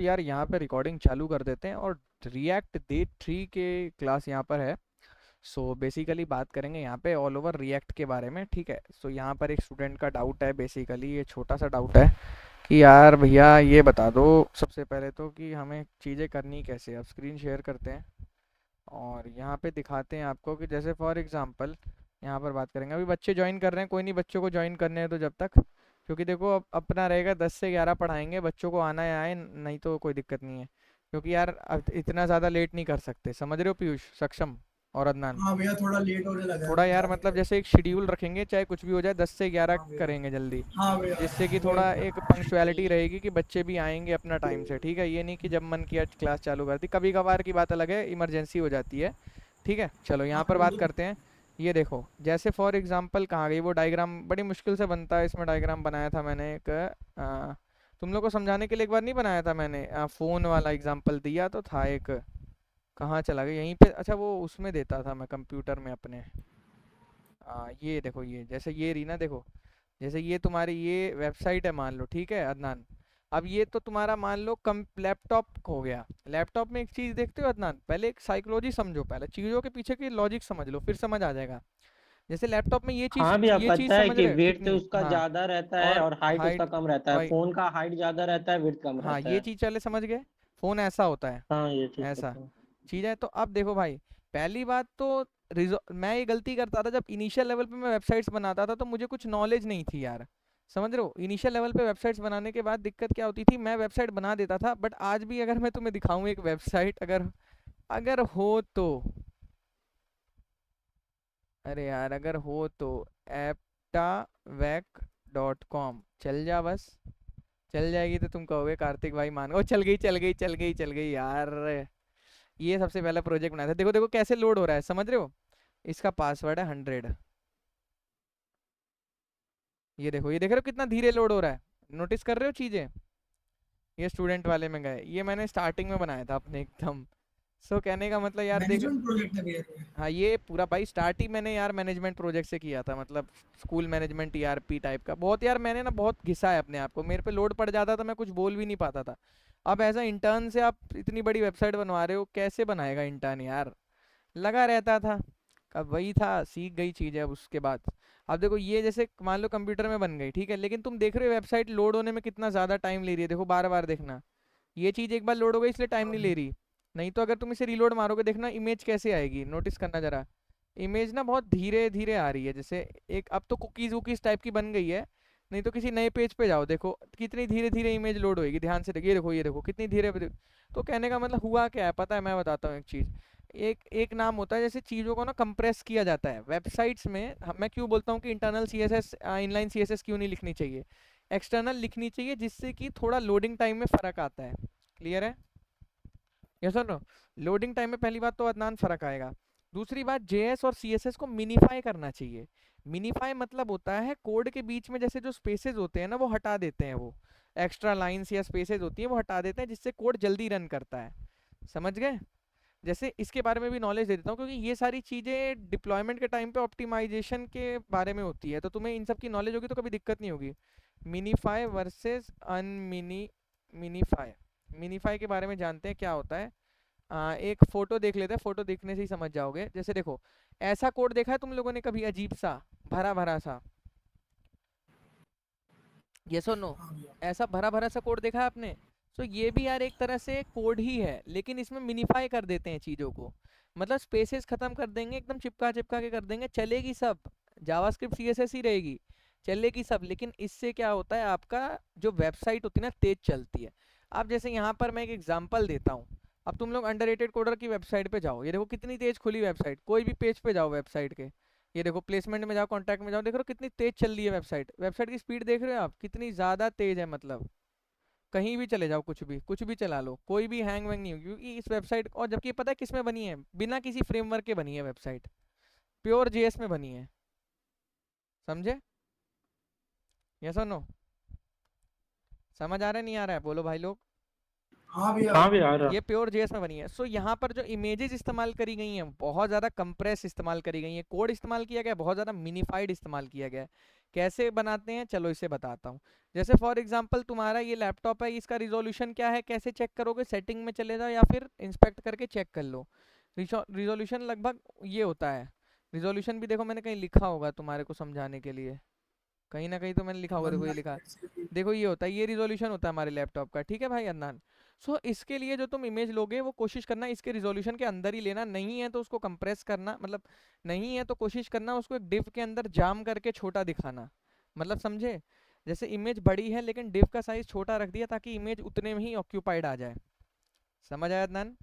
यार यहाँ पे रिकॉर्डिंग चालू कर देते हैं और रिएक्ट डे 3 के क्लास यहाँ पर है। सो बेसिकली बात करेंगे यहाँ पे ऑल ओवर रिएक्ट के बारे में, ठीक है। सो यहाँ पर एक स्टूडेंट का डाउट है, बेसिकली ये छोटा सा डाउट है कि यार भैया ये बता दो सबसे पहले तो कि हमें चीज़ें करनी कैसे। अब स्क्रीन शेयर करते हैं और यहाँ पे दिखाते हैं आपको कि जैसे फॉर एग्जांपल यहाँ पर बात करेंगे। अभी बच्चे ज्वाइन कर रहे हैं, कोई नहीं, बच्चों को ज्वाइन करने हैं तो जब तक, क्योंकि देखो अब अपना रहेगा 10 से 11 पढ़ाएंगे, बच्चों को आना है आए, नहीं तो कोई दिक्कत नहीं है। क्योंकि यार अब इतना ज़्यादा लेट नहीं कर सकते, समझ रहे हो पीयूष, सक्षम और अदनान। हाँ भैया, थोड़ा लेट होने लगा है थोड़ा अभी यार ज्यादा मतलब ही। जैसे एक शेड्यूल रखेंगे, चाहे कुछ भी हो जाए, 10 से 11 हाँ भैया। करेंगे जल्दी। हाँ भैया। जिससे कि वही थोड़ा एक तो। पंक्चुअलिटी रहेगी कि बच्चे भी आएंगे अपना टाइम से, ठीक है। ये नहीं कि जब मन किया क्लास चालू कर दी, कभी कभार की बात अलग है, इमरजेंसी हो जाती है, ठीक है। चलो हाँ यहाँ पर वो बात तो। करते हैं। ये देखो जैसे फॉर एग्जांपल कहाँ गई वो डायग्राम, बड़ी मुश्किल से बनता है, इसमें डायग्राम बनाया था मैंने एक तुम लोग को समझाने के लिए। एक बार नहीं बनाया था मैंने, फ़ोन वाला एग्जांपल दिया तो था एक, कहाँ चला गया यहीं पे, अच्छा वो उसमें देता था मैं कंप्यूटर में अपने। ये देखो, ये जैसे ये रही ना, देखो जैसे ये तुम्हारी ये वेबसाइट है मान लो, ठीक है अदनान। अब ये तो तुम्हारा मान लो कम लैपटॉप हो गया। लैपटॉप में एक चीज देखते हो अदनान, पहले एक साइकोलॉजी समझो, पहले चीजों के पीछे की लॉजिक समझ लो, फिर समझ आ जाएगा। जैसे लैपटॉप में हाँ भैया, ये चीज पता है समझ कि रहे हो वेट कितनी, उसका हाँ। ज्यादा रहता है और और हाइट उसका हाइट, कम रहता है। वही, फोन का हाइट ज्यादा रहता है, वेट कम हाँ रहता ये है। चीज चले समझ गए। फोन ऐसा होता है, हाँ, ये चीज ऐसा पता है। चीज है। तो अब देखो भाई, पहली बात तो मैं ये गलती करता था जब इनिशियल लेवल पे मैं वेबसाइट्स बनाता था, तो मुझे कुछ नॉलेज नहीं थी यार, समझ रहे हो। इनिशियल लेवल पे वेबसाइट्स बनाने के बाद दिक्कत क्या होती थी, मैं वेबसाइट बना देता था, बट आज भी अगर मैं तुम्हें दिखाऊं एक वेबसाइट, अगर अगर हो तो, अरे यार अगर हो तो aptavec.com चल जा बस, चल जाएगी तो तुम कहोगे कार्तिक भाई मान, ओ चल गई चल गई चल गई चल गई यार। ये सबसे पहला प्रोजेक्ट बनाया था, देखो देखो कैसे लोड हो रहा है, समझ रहे हो। इसका पासवर्ड है 100। ये देखो, ये देख रहे हो कितना धीरे लोड हो रहा है, नोटिस कर रहे हो चीजें। ये स्टूडेंट वाले में गए, ये मैंने स्टार्टिंग में बनाया था अपने एकदम। सो कहने का मतलब यार देख, मैनेजमेंट प्रोजेक्ट है भैया ये। हाँ ये पूरा भाई स्टार्ट ही मैंने यार मैनेजमेंट प्रोजेक्ट से किया था, मतलब स्कूल मैनेजमेंट ईआरपी टाइप का। बहुत यार मैंने ना बहुत घिसा है अपने आप को, मेरे पे लोड पड़ जाता था, मैं कुछ बोल भी नहीं पाता था। अब ऐसा इंटर्न से आप इतनी बड़ी वेबसाइट बनवा रहे हो, कैसे बनाएगा इंटर्न यार, लगा रहता था। अब वही था, सीख गई चीज़ें अब उसके बाद। अब देखो ये जैसे मान लो कंप्यूटर में बन गई, ठीक है, लेकिन तुम देख रहे हो वेबसाइट लोड होने में कितना ज़्यादा टाइम ले रही है, देखो बार बार देखना। ये चीज़ एक बार लोड हो गई इसलिए टाइम हाँ नहीं ले भैया। रही। नहीं तो अगर तुम इसे रीलोड मारोगे, देखना इमेज कैसे आएगी, नोटिस करना जरा। इमेज ना बहुत धीरे धीरे आ रही है, जैसे एक अब तो कुकीज़ वुकीज़ टाइप की बन गई है। नहीं तो किसी नए पेज पे जाओ, देखो कितनी धीरे धीरे इमेज लोड होएगी, ध्यान से देखिए, ये देखो कितनी धीरे। तो कहने का मतलब हुआ क्या है पता है, मैं बताता हूँ एक चीज़। एक एक नाम होता है, जैसे चीज़ों को ना कंप्रेस किया जाता है वेबसाइट्स में। मैं क्यों बोलता हूँ कि इंटरनल सीएसएस इनलाइन सीएसएस क्यों नहीं लिखनी चाहिए, एक्सटर्नल लिखनी चाहिए, जिससे कि थोड़ा लोडिंग टाइम में फ़र्क आता है। क्लियर है, यस और नो। लोडिंग टाइम में पहली बात तो अदनान फ़र्क आएगा। दूसरी बात, जेएस और सीएसएस को मिनीफाई करना चाहिए। मिनीफाई मतलब होता है कोड के बीच में जैसे जो स्पेसेस होते हैं ना, वो हटा देते हैं, वो एक्स्ट्रा लाइंस या स्पेसेस होती हैं वो हटा देते हैं, जिससे कोड जल्दी रन करता है, समझ गए। जैसे इसके बारे में भी नॉलेज दे देता हूँ, क्योंकि ये सारी चीज़ें डिप्लॉयमेंट के टाइम पे ऑप्टिमाइजेशन के बारे में होती है, तो तुम्हें इन सब की नॉलेज होगी तो कभी दिक्कत नहीं होगी। मिनीफाई वर्सेस अनमिनी मिनीफाई, मिनीफाई के बारे में जानते हैं क्या होता है। एक फोटो देख लेते हैं, फोटो देखने से ही समझ जाओगे। जैसे देखो, ऐसा कोड देखा है तुम लोगों ने कभी, अजीब सा, भरा भरा सा, यस और नो। हाँ भैया। ऐसा भरा भरा सा कोड देखा है आपने। तो ये भी यार एक तरह से कोड ही है, लेकिन इसमें मिनीफाई कर देते हैं चीज़ों को। मतलब स्पेसेस खत्म कर देंगे, एकदम चिपका चिपका के कर देंगे, चलेगी सब, जावास्क्रिप्ट सीएसएस ही रहेगी, चलेगी सब। लेकिन इससे क्या होता है, आपका जो वेबसाइट होती है ना तेज चलती है। अब जैसे यहाँ पर मैं एक एग्जांपल देता हूँ। अब तुम लोग अंडररेटेड कोडर की वेबसाइट पे जाओ, ये देखो कितनी तेज खुली वेबसाइट, कोई भी पेज पे जाओ वेबसाइट के। ये देखो प्लेसमेंट में जाओ, कॉन्टैक्ट में जाओ, देख रहे हो कितनी तेज चल रही है वेबसाइट, वेबसाइट की स्पीड देख रहे हो आप कितनी ज़्यादा तेज है, मतलब कहीं भी चले जाओ, कुछ भी चला लो, कोई भी हैंग वैंग नहीं होगी, क्योंकि इस वेबसाइट, और जबकि पता है किस में बनी है, बिना किसी फ्रेमवर्क के बनी है वेबसाइट, प्योर जेएस में बनी है, समझे, यस और नो। समझ आ रहा है नहीं आ रहा है, बोलो भाई लोग। हाँ भी हाँ भी आ रहा। ये प्योर जेएस में बनी है। सो यहाँ पर जो इमेजेस इस्तेमाल करी गई हैं बहुत ज़्यादा कंप्रेस इस्तेमाल करी गई हैं, कोड इस्तेमाल किया गया है, बहुत ज़्यादा मिनिफाइड इस्तेमाल किया गया है। कैसे बनाते हैं चलो इसे बताता हूँ। जैसे फॉर एग्जांपल तुम्हारा ये लैपटॉप है, इसका रिजोल्यूशन क्या है, कैसे चेक करोगे, सेटिंग में चले जाओ या फिर इंस्पेक्ट करके चेक कर लो। रिजोल्यूशन लगभग ये होता है। रिजोल्यूशन भी देखो मैंने कहीं लिखा होगा तुम्हारे को समझाने के लिए, कहीं ना कहीं तो मैंने लिखा होगा, देखो ये लिखा। 198 देखो ये होता है, ये रिजोल्यूशन होता है हमारे लैपटॉप का, ठीक है भाई अदनान। सो इसके लिए जो तुम इमेज लोगे वो कोशिश करना इसके रिजोल्यूशन के अंदर ही लेना, नहीं है तो उसको कंप्रेस करना, मतलब नहीं है तो कोशिश करना उसको एक डिव के अंदर जाम करके छोटा दिखाना, मतलब समझे। जैसे इमेज बड़ी है लेकिन डिव का साइज छोटा रख दिया ताकि इमेज उतने में ही ऑक्यूपाइड आ जाए। समझ आया अदनान।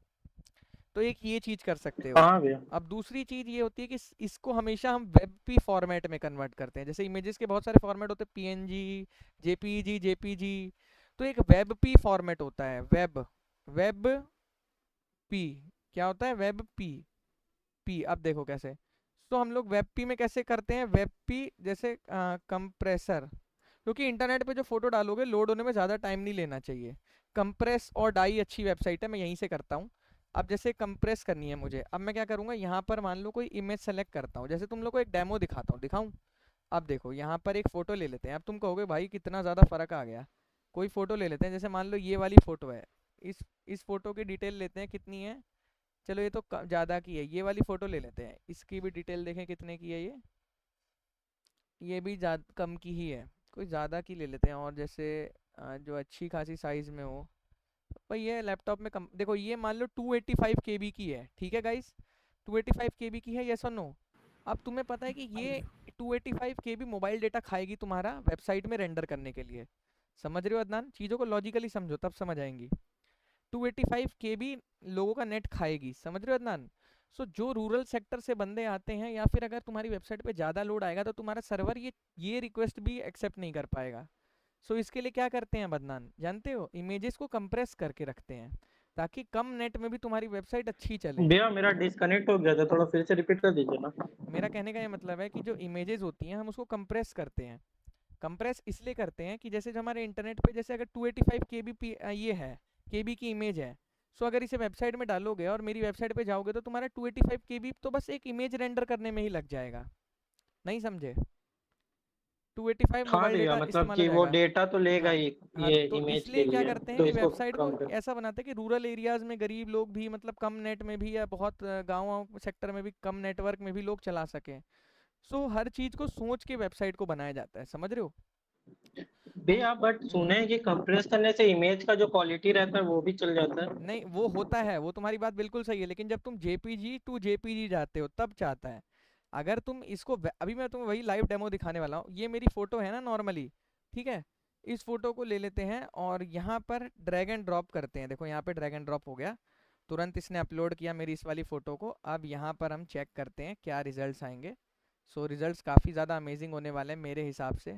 तो एक ये चीज कर सकते हो। हाँ भैया। अब दूसरी चीज ये होती है कि इसको हमेशा हम वेब पी फॉर्मेट में कन्वर्ट करते हैं। जैसे इमेजेस के बहुत सारे फॉर्मेट होते हैं, पीएनजी, जेपीजी। तो एक वेब पी फॉर्मेट होता है, वेब वेब पी। क्या होता है वेब पी? पी अब देखो कैसे। तो हम लोग वेब पी में कैसे करते हैं, वेब पी जैसे कंप्रेसर, क्योंकि इंटरनेट पे जो फोटो डालोगे लोड होने में ज़्यादा टाइम नहीं लेना चाहिए। कंप्रेस और डाई अच्छी वेबसाइट है, मैं यहीं से करता हूँ। अब जैसे कंप्रेस करनी है मुझे, अब मैं क्या करूँगा, यहाँ पर मान लो कोई इमेज सेलेक्ट करता हूँ, जैसे तुम लोग को एक डेमो दिखाता हूँ, दिखाऊँ। अब देखो यहाँ पर एक फ़ोटो ले लेते हैं, अब तुम कहोगे भाई कितना ज़्यादा फ़र्क आ गया। कोई फ़ोटो ले लेते हैं, जैसे मान लो ये वाली फ़ोटो है। इस फ़ोटो की डिटेल लेते हैं कितनी है, चलो ये तो ज़्यादा की है, ये वाली फ़ोटो ले लेते हैं, इसकी भी डिटेल देखें कितने की है ये भी ज़्यादा कम की ही है। कोई ज़्यादा की ले लेते हैं, और जैसे जो अच्छी खासी साइज़ में हो। भाई ये लैपटॉप में कम देखो, ये मान लो 285 केबी की है, ठीक है गाइस। 285 केबी की है, यस और नो। अब तुम्हें पता है कि ये 285 केबी मोबाइल डेटा खाएगी तुम्हारा वेबसाइट में रेंडर करने के लिए। समझ रहे हो अदनान, चीज़ों को लॉजिकली समझो तब समझ आएंगी। 285 केबी लोगों का नेट खाएगी, समझ रहे हो अदनान। सो जो रूरल सेक्टर से बंदे आते हैं, या फिर अगर तुम्हारी वेबसाइट पे ज़्यादा लोड आएगा तो तुम्हारा सर्वर ये रिक्वेस्ट भी एक्सेप्ट नहीं कर पाएगा। सो इसके लिए क्या करते हैं बदनान, जानते हो, इमेजेस को कंप्रेस करके रखते हैं ताकि कम नेट में भी तुम्हारी वेबसाइट अच्छी चले। भैया मेरा डिस्कनेक्ट हो गया था, थोड़ा फिर से रिपीट कर दीजिए ना। मेरा कहने का ये मतलब है कि जो इमेजेस होती हैं हम उसको कंप्रेस करते हैं। कंप्रेस इसलिए करते हैं कि जैसे जो हमारे इंटरनेट पे जैसे अगर 285 केबी ये है, केबी की इमेज है। सो अगर इसे वेबसाइट में डालोगे और मेरी वेबसाइट पे जाओगे तो तुम्हारा 285 केबी तो बस एक इमेज रेंडर करने में ही लग जाएगा। नहीं समझे, 285 हाँ मोबाइल भैया, डेटा मतलब इस्तेमाल हो कि वो जाएगा। डेटा तो लेगा हाँ ही हाँ, ये तो इमेज के इसलिए क्या लिए, करते हैं तो कि इसको वेबसाइट को कम कर। ऐसा बनाते हैं कि रूरल एरियाज में गरीब लोग भी, मतलब कम नेट में भी या बहुत गाँव सेक्टर में भी कम नेटवर्क में भी लोग चला सकें। सो हर चीज़ को सोच के वेबसाइट को बनाया जाता है, समझ रहे हो तुम। भैया बट सुने हैं कि कंप्रेस करने से इमेज का जो क्वालिटी रहता है वो भी चल जाता है। नहीं वो होता है, वो तुम्हारी बात बिल्कुल सही है, लेकिन जब तुम जेपीजी टू जेपीजी जाते हो तब चाहता है। अगर तुम इसको अभी मैं तुम्हें वही लाइव डेमो दिखाने वाला हूँ, ये मेरी फोटो है ना नॉर्मली, ठीक है। इस फोटो को ले लेते हैं और यहाँ पर ड्रैग एंड ड्रॉप करते हैं, देखो यहाँ पे ड्रैग एंड ड्रॉप हो गया, तुरंत इसने अपलोड किया मेरी इस वाली फ़ोटो को। अब यहाँ पर हम चेक करते हैं क्या रिजल्ट्स आएंगे। सो रिजल्ट्स काफ़ी ज़्यादा अमेजिंग होने वाले हैं मेरे हिसाब से,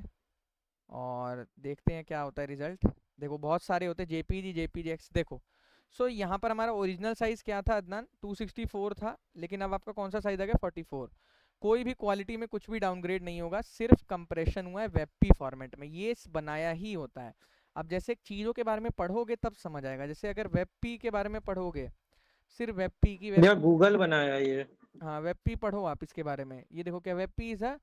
और देखते हैं क्या होता है रिजल्ट। देखो बहुत सारे होते हैं, जेपीजी जेपीजी एक्स, देखो। सो यहाँ पर हमारा ओरिजिनल साइज़ क्या था अदनान, 264 था, लेकिन अब आपका कौन सा साइज़ आ गया, 44। कोई भी क्वालिटी में कुछ भी डाउनग्रेड नहीं होगा, सिर्फ कंप्रेशन हुआ है वेबपी फॉर्मेट में, ये बनाया ही होता है। अब जैसे चीज़ों के बारे में पढ़ोगे तब समझ आएगा, जैसे अगर वेबपी के बारे में पढ़ोगे, सिर्फ वेबपी की भैया गूगल बनाया ये। हाँ वेबपी पढ़ो आप इसके बारे में, ये देखो क्या, WebP is a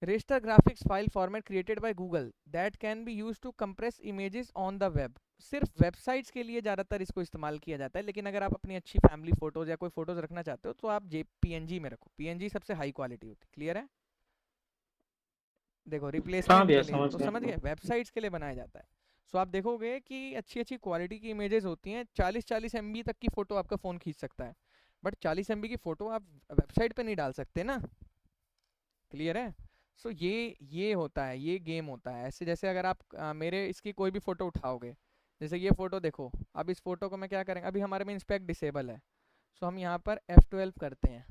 raster graphics file format created by Google that can be used to compress images on the web। सिर्फ वेबसाइट्स के लिए ज़्यादातर इसको इस्तेमाल किया जाता है, लेकिन अगर आप अपनी अच्छी फैमिली फोटोज या कोई फोटोज रखना चाहते हो तो आप पीएनजी में रखो, पीएनजी सबसे हाई क्वालिटी होती है, क्लियर है। देखो हाँ रिप्लेसमेंट भैया के लिए समझ तो समझ गया। गए, वेबसाइट्स के लिए बनाया जाता है। सो आप देखोगे कि अच्छी अच्छी क्वालिटी की इमेजेस होती हैं, 40-40 MB तक की फ़ोटो आपका फ़ोन खींच सकता है, बट 40 MB की फ़ोटो आप वेबसाइट पे नहीं डाल सकते ना, क्लियर है। सो ये होता है, ये गेम होता है ऐसे। जैसे अगर आप मेरे इसकी कोई भी फ़ोटो उठाओगे, जैसे ये फ़ोटो देखो, अब इस फ़ोटो को मैं क्या करेंगे, अभी हमारे में इंस्पेक्ट डिसेबल है। सो हम यहाँ पर F12 करते हैं,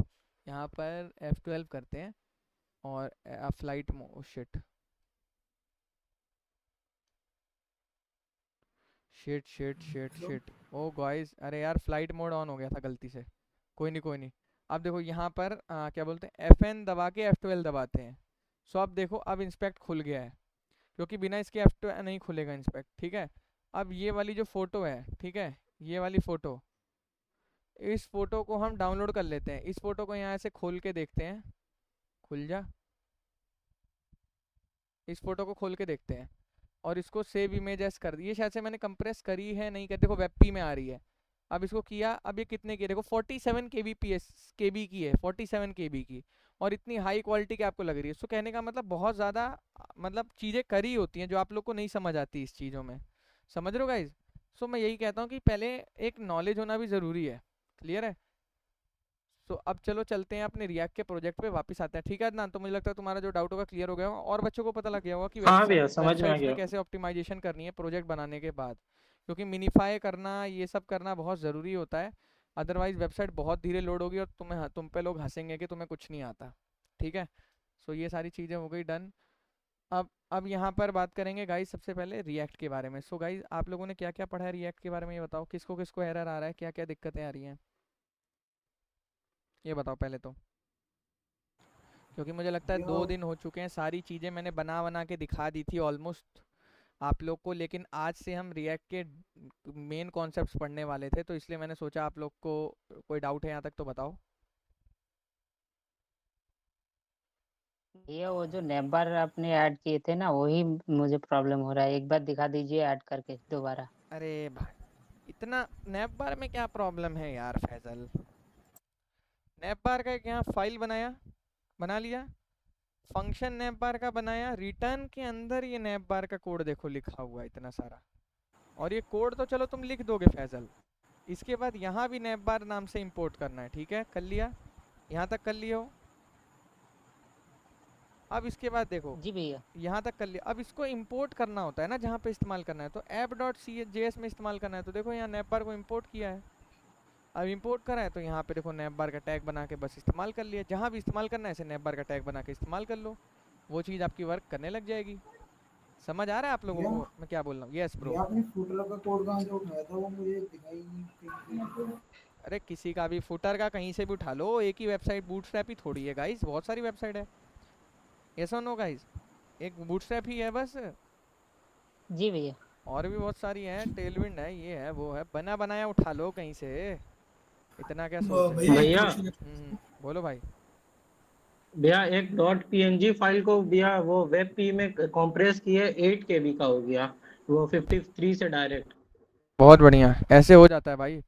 यहाँ पर F12 करते हैं, और flight shit shit shit shit hello. Shit oh guys, अरे यार फ्लाइट मोड ऑन हो गया था गलती से। कोई नहीं कोई नहीं। अब देखो यहाँ पर क्या बोलते हैं, FN दबा के F12 दबाते हैं। सो अब देखो अब इंस्पेक्ट खुल गया है, क्योंकि बिना इसके F12 नहीं खुलेगा इंस्पेक्ट, ठीक है। अब ये वाली जो फोटो है, ठीक है, ये वाली फोटो, इस फोटो को हम डाउनलोड कर लेते हैं। इस फोटो को यहाँ से खोल के देखते हैं, खुल जा, इस फोटो को खोल के देखते हैं और इसको सेव इमेज एज कर दी। ये शायद से मैंने कंप्रेस करी है, नहीं कर, देखो वेब में आ रही है। अब इसको किया, अब ये कितने की है देखो, 47 केबी की है, 47 केबी की, और इतनी हाई क्वालिटी की आपको लग रही है। सो कहने का मतलब बहुत ज़्यादा मतलब चीज़ें करी होती हैं जो आप लोग को नहीं समझ आती इस चीज़ों में, समझ रहे हो गाइज। सो मैं यही कहता हूँ कि पहले एक नॉलेज होना भी ज़रूरी है, क्लियर है। तो अब चलो चलते हैं अपने रिएक्ट के प्रोजेक्ट पे वापस आते हैं, ठीक है अदनान। तो मुझे लगता है तुम्हारा जो डाउट होगा क्लियर हो गया होगा और बच्चों को पता लग गया होगा कि हाँ भैया समझ में आ वेबसाइट्स में गया। कैसे ऑप्टिमाइजेशन करनी है प्रोजेक्ट बनाने के बाद, क्योंकि मिनीफाई करना, ये सब करना बहुत ज़रूरी होता है। अदरवाइज वेबसाइट बहुत धीरे लोड होगी और तुम पे लोग हंसेंगे कि तुम्हें कुछ नहीं आता, ठीक है। सो ये सारी चीज़ें हो गई डन। अब यहाँ पर बात करेंगे गाइज सबसे पहले रिएक्ट के बारे में। सो गाइज आप लोगों ने क्या क्या पढ़ा है रिएक्ट के बारे में, ये बताओ, किसको किसको एरर आ रहा है, क्या क्या दिक्कतें आ रही हैं, ये बताओ पहले तो। क्योंकि मुझे लगता है 2 दिन हो चुके हैं, सारी चीज़ें मैंने बना के दिखा दी थी ऑलमोस्ट आप लोग को, लेकिन आज से हम रिएक्ट के मेन कॉन्सेप्ट्स पढ़ने वाले थे, तो इसलिए मैंने सोचा आप लोग को कोई डाउट है यहाँ तक तो बताओ। ये वो जो नेबर आपने ऐड किए थे ना, वही मुझे प्रॉब्लम हो रहा है। एक बार दिखा दीजिए ऐड करके दोबारा। अरे भाई, इतना नैप बार में क्या प्रॉब्लम है यार फैजल। नैप बार का एक यहाँ फाइल बना लिया, फंक्शन नैप बार का बनाया, रिटर्न के अंदर ये नैप बार का कोड देखो लिखा हुआ है इतना सारा। और ये कोड तो चलो तुम लिख दोगे फैजल, इसके बाद यहाँ भी नैप बार नाम से इंपोर्ट करना है, ठीक है, कर लिया, यहाँ तक कर लिया हो। अब इसके बाद देखो, जी भैया। यहाँ तक कर लिया, अब इसको इंपोर्ट करना होता है ना जहाँ पे इस्तेमाल करना है, तो app.js में इस्तेमाल करना है। तो देखो यहाँ नैप बार को इंपोर्ट किया है, अब इंपोर्ट करा है तो यहाँ पे देखो नैप बार का टैग बना के बस इस्तेमाल कर लिया। जहाँ भी इस्तेमाल करना है ऐसे नैप बार का टैग बना के इस्तेमाल कर लो, वो चीज़ आपकी वर्क करने लग जाएगी। समझ आ रहा है आप लोगों को मैं क्या बोल रहा हूँ? Yes bro. आपने फुटलर का कोड कहाँ से उठाया था, वो मुझे दिखाई नहीं। अरे किसी का भी फुटर का कहीं से भी उठा लो, एक ही वेबसाइट बूटस्ट्रैप ही थोड़ी है गाइस, बहुत सारी वेबसाइट है। ऐसा नो गाइस, एक बूटस्ट्रैप ही है बस, जी भैया। और भी बहुत सारी है, टेलविंड है, ये है वो है, बना बनाया उठा लो कहीं से, इतना क्या सोच रहे हो? भैया बोलो भाई। भैया एक .png फाइल को भैया वो वेब पी में कंप्रेस किए 8 KB का हो गया, वो 53 से डायरेक्ट। बहुत बढ़िया, ऐसे हो जाता है भाई,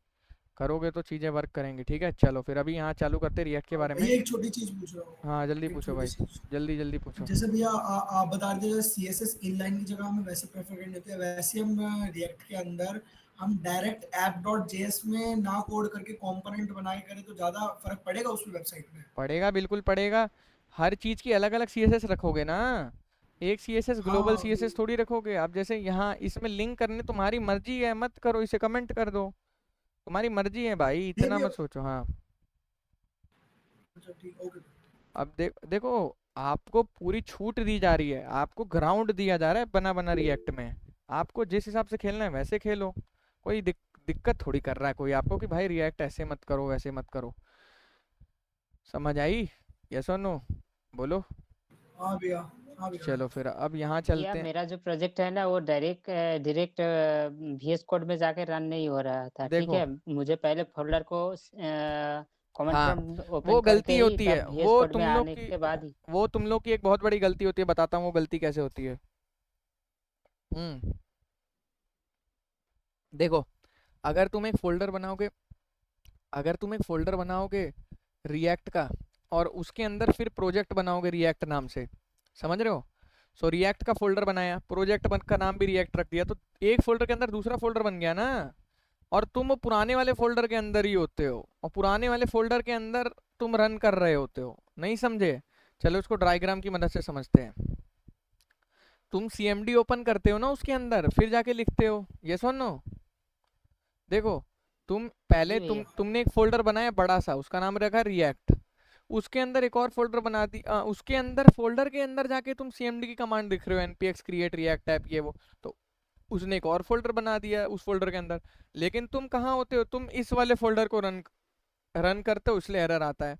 करोगे तो चीज़ें वर्क करेंगी, ठीक है। चलो फिर अभी यहाँ चालू करते रिएक्ट के बारे में। भैया एक छोटी चीज पूछ रहा हूँ। हाँ जल्दी एक पूछो छोटी भाई, सी चीज। जल्दी जल्दी पूछो। जैसे भैया आप बता रहे थे CSS इनलाइन की जगह हमें वैसे प्रेफर करनी होती है, वैसे हम रिएक्ट के अंदर हम डायरेक्ट app.js में ना कोड करके कंपोनेंट बना के करें तो ज्यादा फर्क पड़ेगा उसमें वेबसाइट में? पड़ेगा, बिल्कुल पड़ेगा। हर चीज़ की अलग अलग CSS रखोगे ना, एक CSS ग्लोबल हाँ CSS थोड़ी रखोगे। अब जैसे यहाँ इसमें लिंक करने तुम्हारी मर्जी है, मत करो, इसे कमेंट कर दो, तुम्हारी मर्जी है भाई, नहीं इतना भैया। मत सोचो। हाँ अच्छा ठीक, ओके। अब देखो, आपको पूरी छूट दी जा रही है, आपको ग्राउंड दिया जा रहा है बना बना रिएक्ट में, आपको जिस हिसाब से खेलना है वैसे खेलो। कोई दिक्कत थोड़ी कर रहा है कोई आपको कि भाई रिएक्ट ऐसे मत करो वैसे मत करो। समझ आई? यस और नो बोलो। हाँ भैया। हाँ भैया। चलो फिर अब यहाँ भैया चलते हैं। मेरा जो प्रोजेक्ट है ना, वो डायरेक्ट VS कोड में जाके रन नहीं हो रहा था। ठीक देखो, है, मुझे पहले फोल्डर को कमांड हाँ प्रॉम्प्ट ओपन वो करके गलती ही, होती है, तब VS कोड में आने के बाद ही। वो तुम लोग की एक बहुत बड़ी गलती होती है, बताता हूँ वो गलती कैसे होती है। देखो, अगर तुम एक फोल्डर बनाओगे, रिएक्ट का, और उसके अंदर फिर प्रोजेक्ट बनाओगे रिएक्ट नाम से, समझ रहे हो? सो रिएक्ट का फोल्डर बनाया, प्रोजेक्ट का नाम भी रिएक्ट रख दिया, तो एक फोल्डर के अंदर दूसरा फोल्डर बन गया ना, और तुम पुराने वाले फोल्डर के अंदर ही होते हो, और पुराने वाले फोल्डर के अंदर तुम रन कर रहे होते हो। नहीं समझे? चलो इसको डायग्राम की मदद से समझते हैं। तुम CMD ओपन करते हो ना, उसके अंदर फिर जाके लिखते हो, यस और नो? देखो, तुम पहले जी भैया। तुमने एक फोल्डर बनाया बड़ा सा, उसका नाम रखा रिएक्ट, उसके अंदर एक और फोल्डर बना दी, उसके अंदर फोल्डर के अंदर जाके तुम CMD की कमांड लिख रहे हो, npx create react ऐप, ये वो, तो उसने एक और फोल्डर बना दिया उस फोल्डर के अंदर। लेकिन तुम कहाँ होते हो? तुम इस वाले फोल्डर को रन करते हो, इसलिए एरर आता है।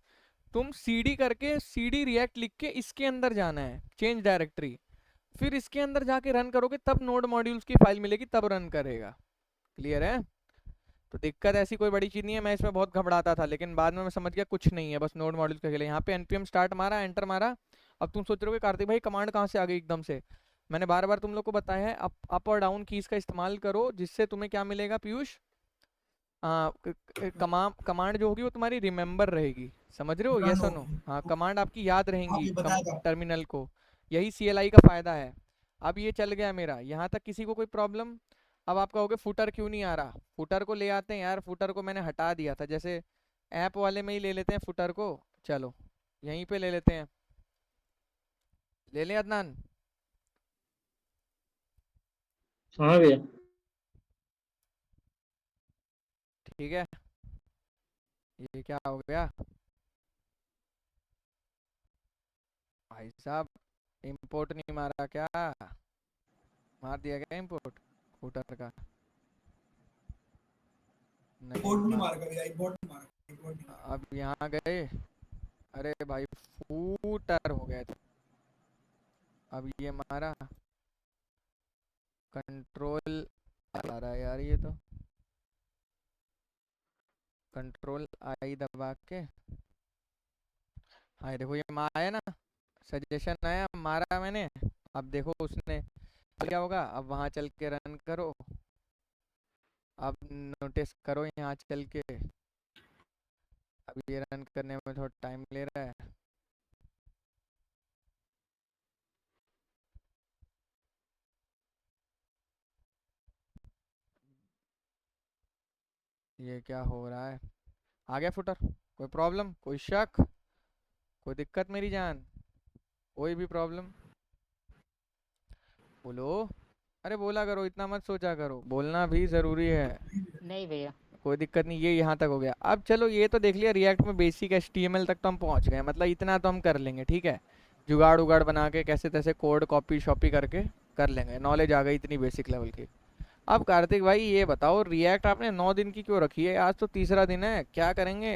तुम CD करके CD react लिख के इसके अंदर जाना है, चेंज डायरेक्टरी, फिर इसके अंदर जाके रन करोगे तब नोड मॉड्यूल्स की फाइल मिलेगी, तब रन करेगा। क्लियर है? तो दिक्कत ऐसी कोई बड़ी चीज़ नहीं है। मैं इसमें बहुत घबराता था, लेकिन बाद में मैं समझ गया कुछ नहीं है, बस नोड मॉड्यूल्स का खेल है। यहाँ पे npm स्टार्ट मारा, एंटर मारा। अब तुम सोच रहे हो कार्तिक भाई कमांड कहाँ से आ गई एकदम से। मैंने बार बार तुम लोग को बताया है, अप और डाउन कीज का इस्तेमाल करो, जिससे तुम्हें क्या मिलेगा पीयूष? कमांड जो होगी वो तुम्हारी रिमेंबर रहेगी। समझ रहे हो? रन यस और नो? होगी। हाँ, कमांड आपकी याद हाँ रहेंगी ये बताया था। टर्मिनल को। यही CLI का फायदा है। अब ये चल गया मेरा यहाँ तक, किसी को कोई प्रॉब्लम? अब आप कहोगे फुटर क्यों नहीं आ रहा? फुटर को ले आते हैं यार, फुटर को मैंने हटा दिया था, जैसे ऐप वाले में ही ले लेते हैं फुटर को। चलो यहीं पे ले लेते हैं, ले लें अदनान? हाँ भैया। ठीक है। ये क्या हो गया भाई साहब? इंपोर्ट नहीं मारा क्या? मार दिया क्या इंपोर्ट फुटर का? नहीं इंपोर्ट नहीं मार। मारा भैया, इंपोर्ट नहीं मारा, इंपोर्ट नहीं मारा। अब यहाँ गए, अरे भाई फूटर हो गए थे। अब ये मारा, कंट्रोल आ रहा है यार, ये तो कंट्रोल आई दबा के। हाँ ये देखो ये आया ना, सजेशन आया, मारा मैंने। अब देखो उसने क्या होगा, अब वहाँ चल के रन करो। अब नोटिस करो यहाँ चल के, अब ये रन करने में थोड़ा टाइम ले रहा है। ये क्या हो रहा है? आ गया फुटर? कोई प्रॉब्लम, कोई शक, कोई दिक्कत मेरी जान? कोई भी प्रॉब्लम बोलो। अरे बोला करो, इतना मत सोचा करो, बोलना भी जरूरी है। नहीं भैया। कोई दिक्कत नहीं, ये यहाँ तक हो गया। अब चलो ये तो देख लिया, रिएक्ट में बेसिक HTML तक तो हम पहुँच गए, मतलब इतना तो हम कर लेंगे। ठीक है, जुगाड़ उगाड़ बना के कैसे तैसे कोड कॉपी शॉपी करके कर लेंगे, नॉलेज आ गई इतनी बेसिक लेवल की। अब कार्तिक भाई ये बताओ, रिएक्ट आपने 9 दिन की क्यों रखी है? आज तो तीसरा दिन है, क्या करेंगे?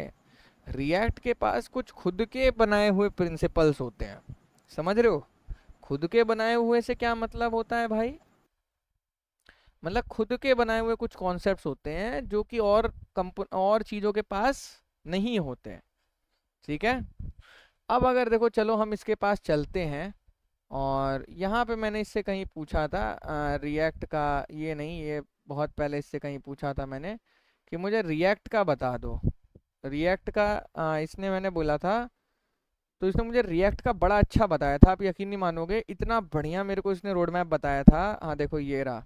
रिएक्ट के पास कुछ खुद के बनाए हुए प्रिंसिपल्स होते हैं, समझ रहे हो? खुद के बनाए हुए से क्या मतलब होता है भाई? मतलब खुद के बनाए हुए कुछ कॉन्सेप्ट्स होते हैं जो कि और चीज़ों के पास नहीं होते हैं। ठीक है। अब अगर देखो, चलो हम इसके पास चलते हैं, और यहाँ पे मैंने इससे कहीं पूछा था रिएक्ट का, ये नहीं, ये बहुत पहले इससे कहीं पूछा था मैंने कि मुझे रिएक्ट का बता दो। रिएक्ट का इसने मैंने बोला था, तो इसने मुझे रिएक्ट का बड़ा अच्छा बताया था। आप यकीन नहीं मानोगे, इतना बढ़िया मेरे को इसने रोड मैप बताया था। हाँ देखो ये रहा,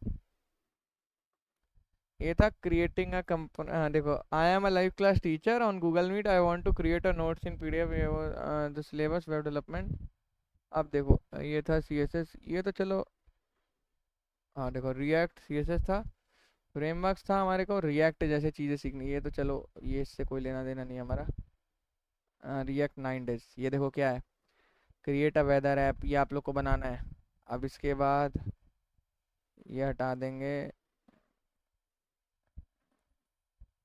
ये था क्रिएटिंग अ कंपोनेंट। हाँ देखो, I am a live class teacher on Google Meet, I want to create a notes in PDF the syllabus web development. अब देखो ये था CSS, ये तो चलो। हाँ देखो रिएक्ट CSS था, फ्रेमवर्क्स था हमारे को रिएक्ट जैसे चीज़ें सीखनी, ये तो चलो ये इससे कोई लेना देना नहीं हमारा। रिएक्ट 9 डेज, ये देखो क्या है, क्रिएट अ वेदर ऐप, ये आप लोग को बनाना है। अब इसके बाद ये हटा देंगे,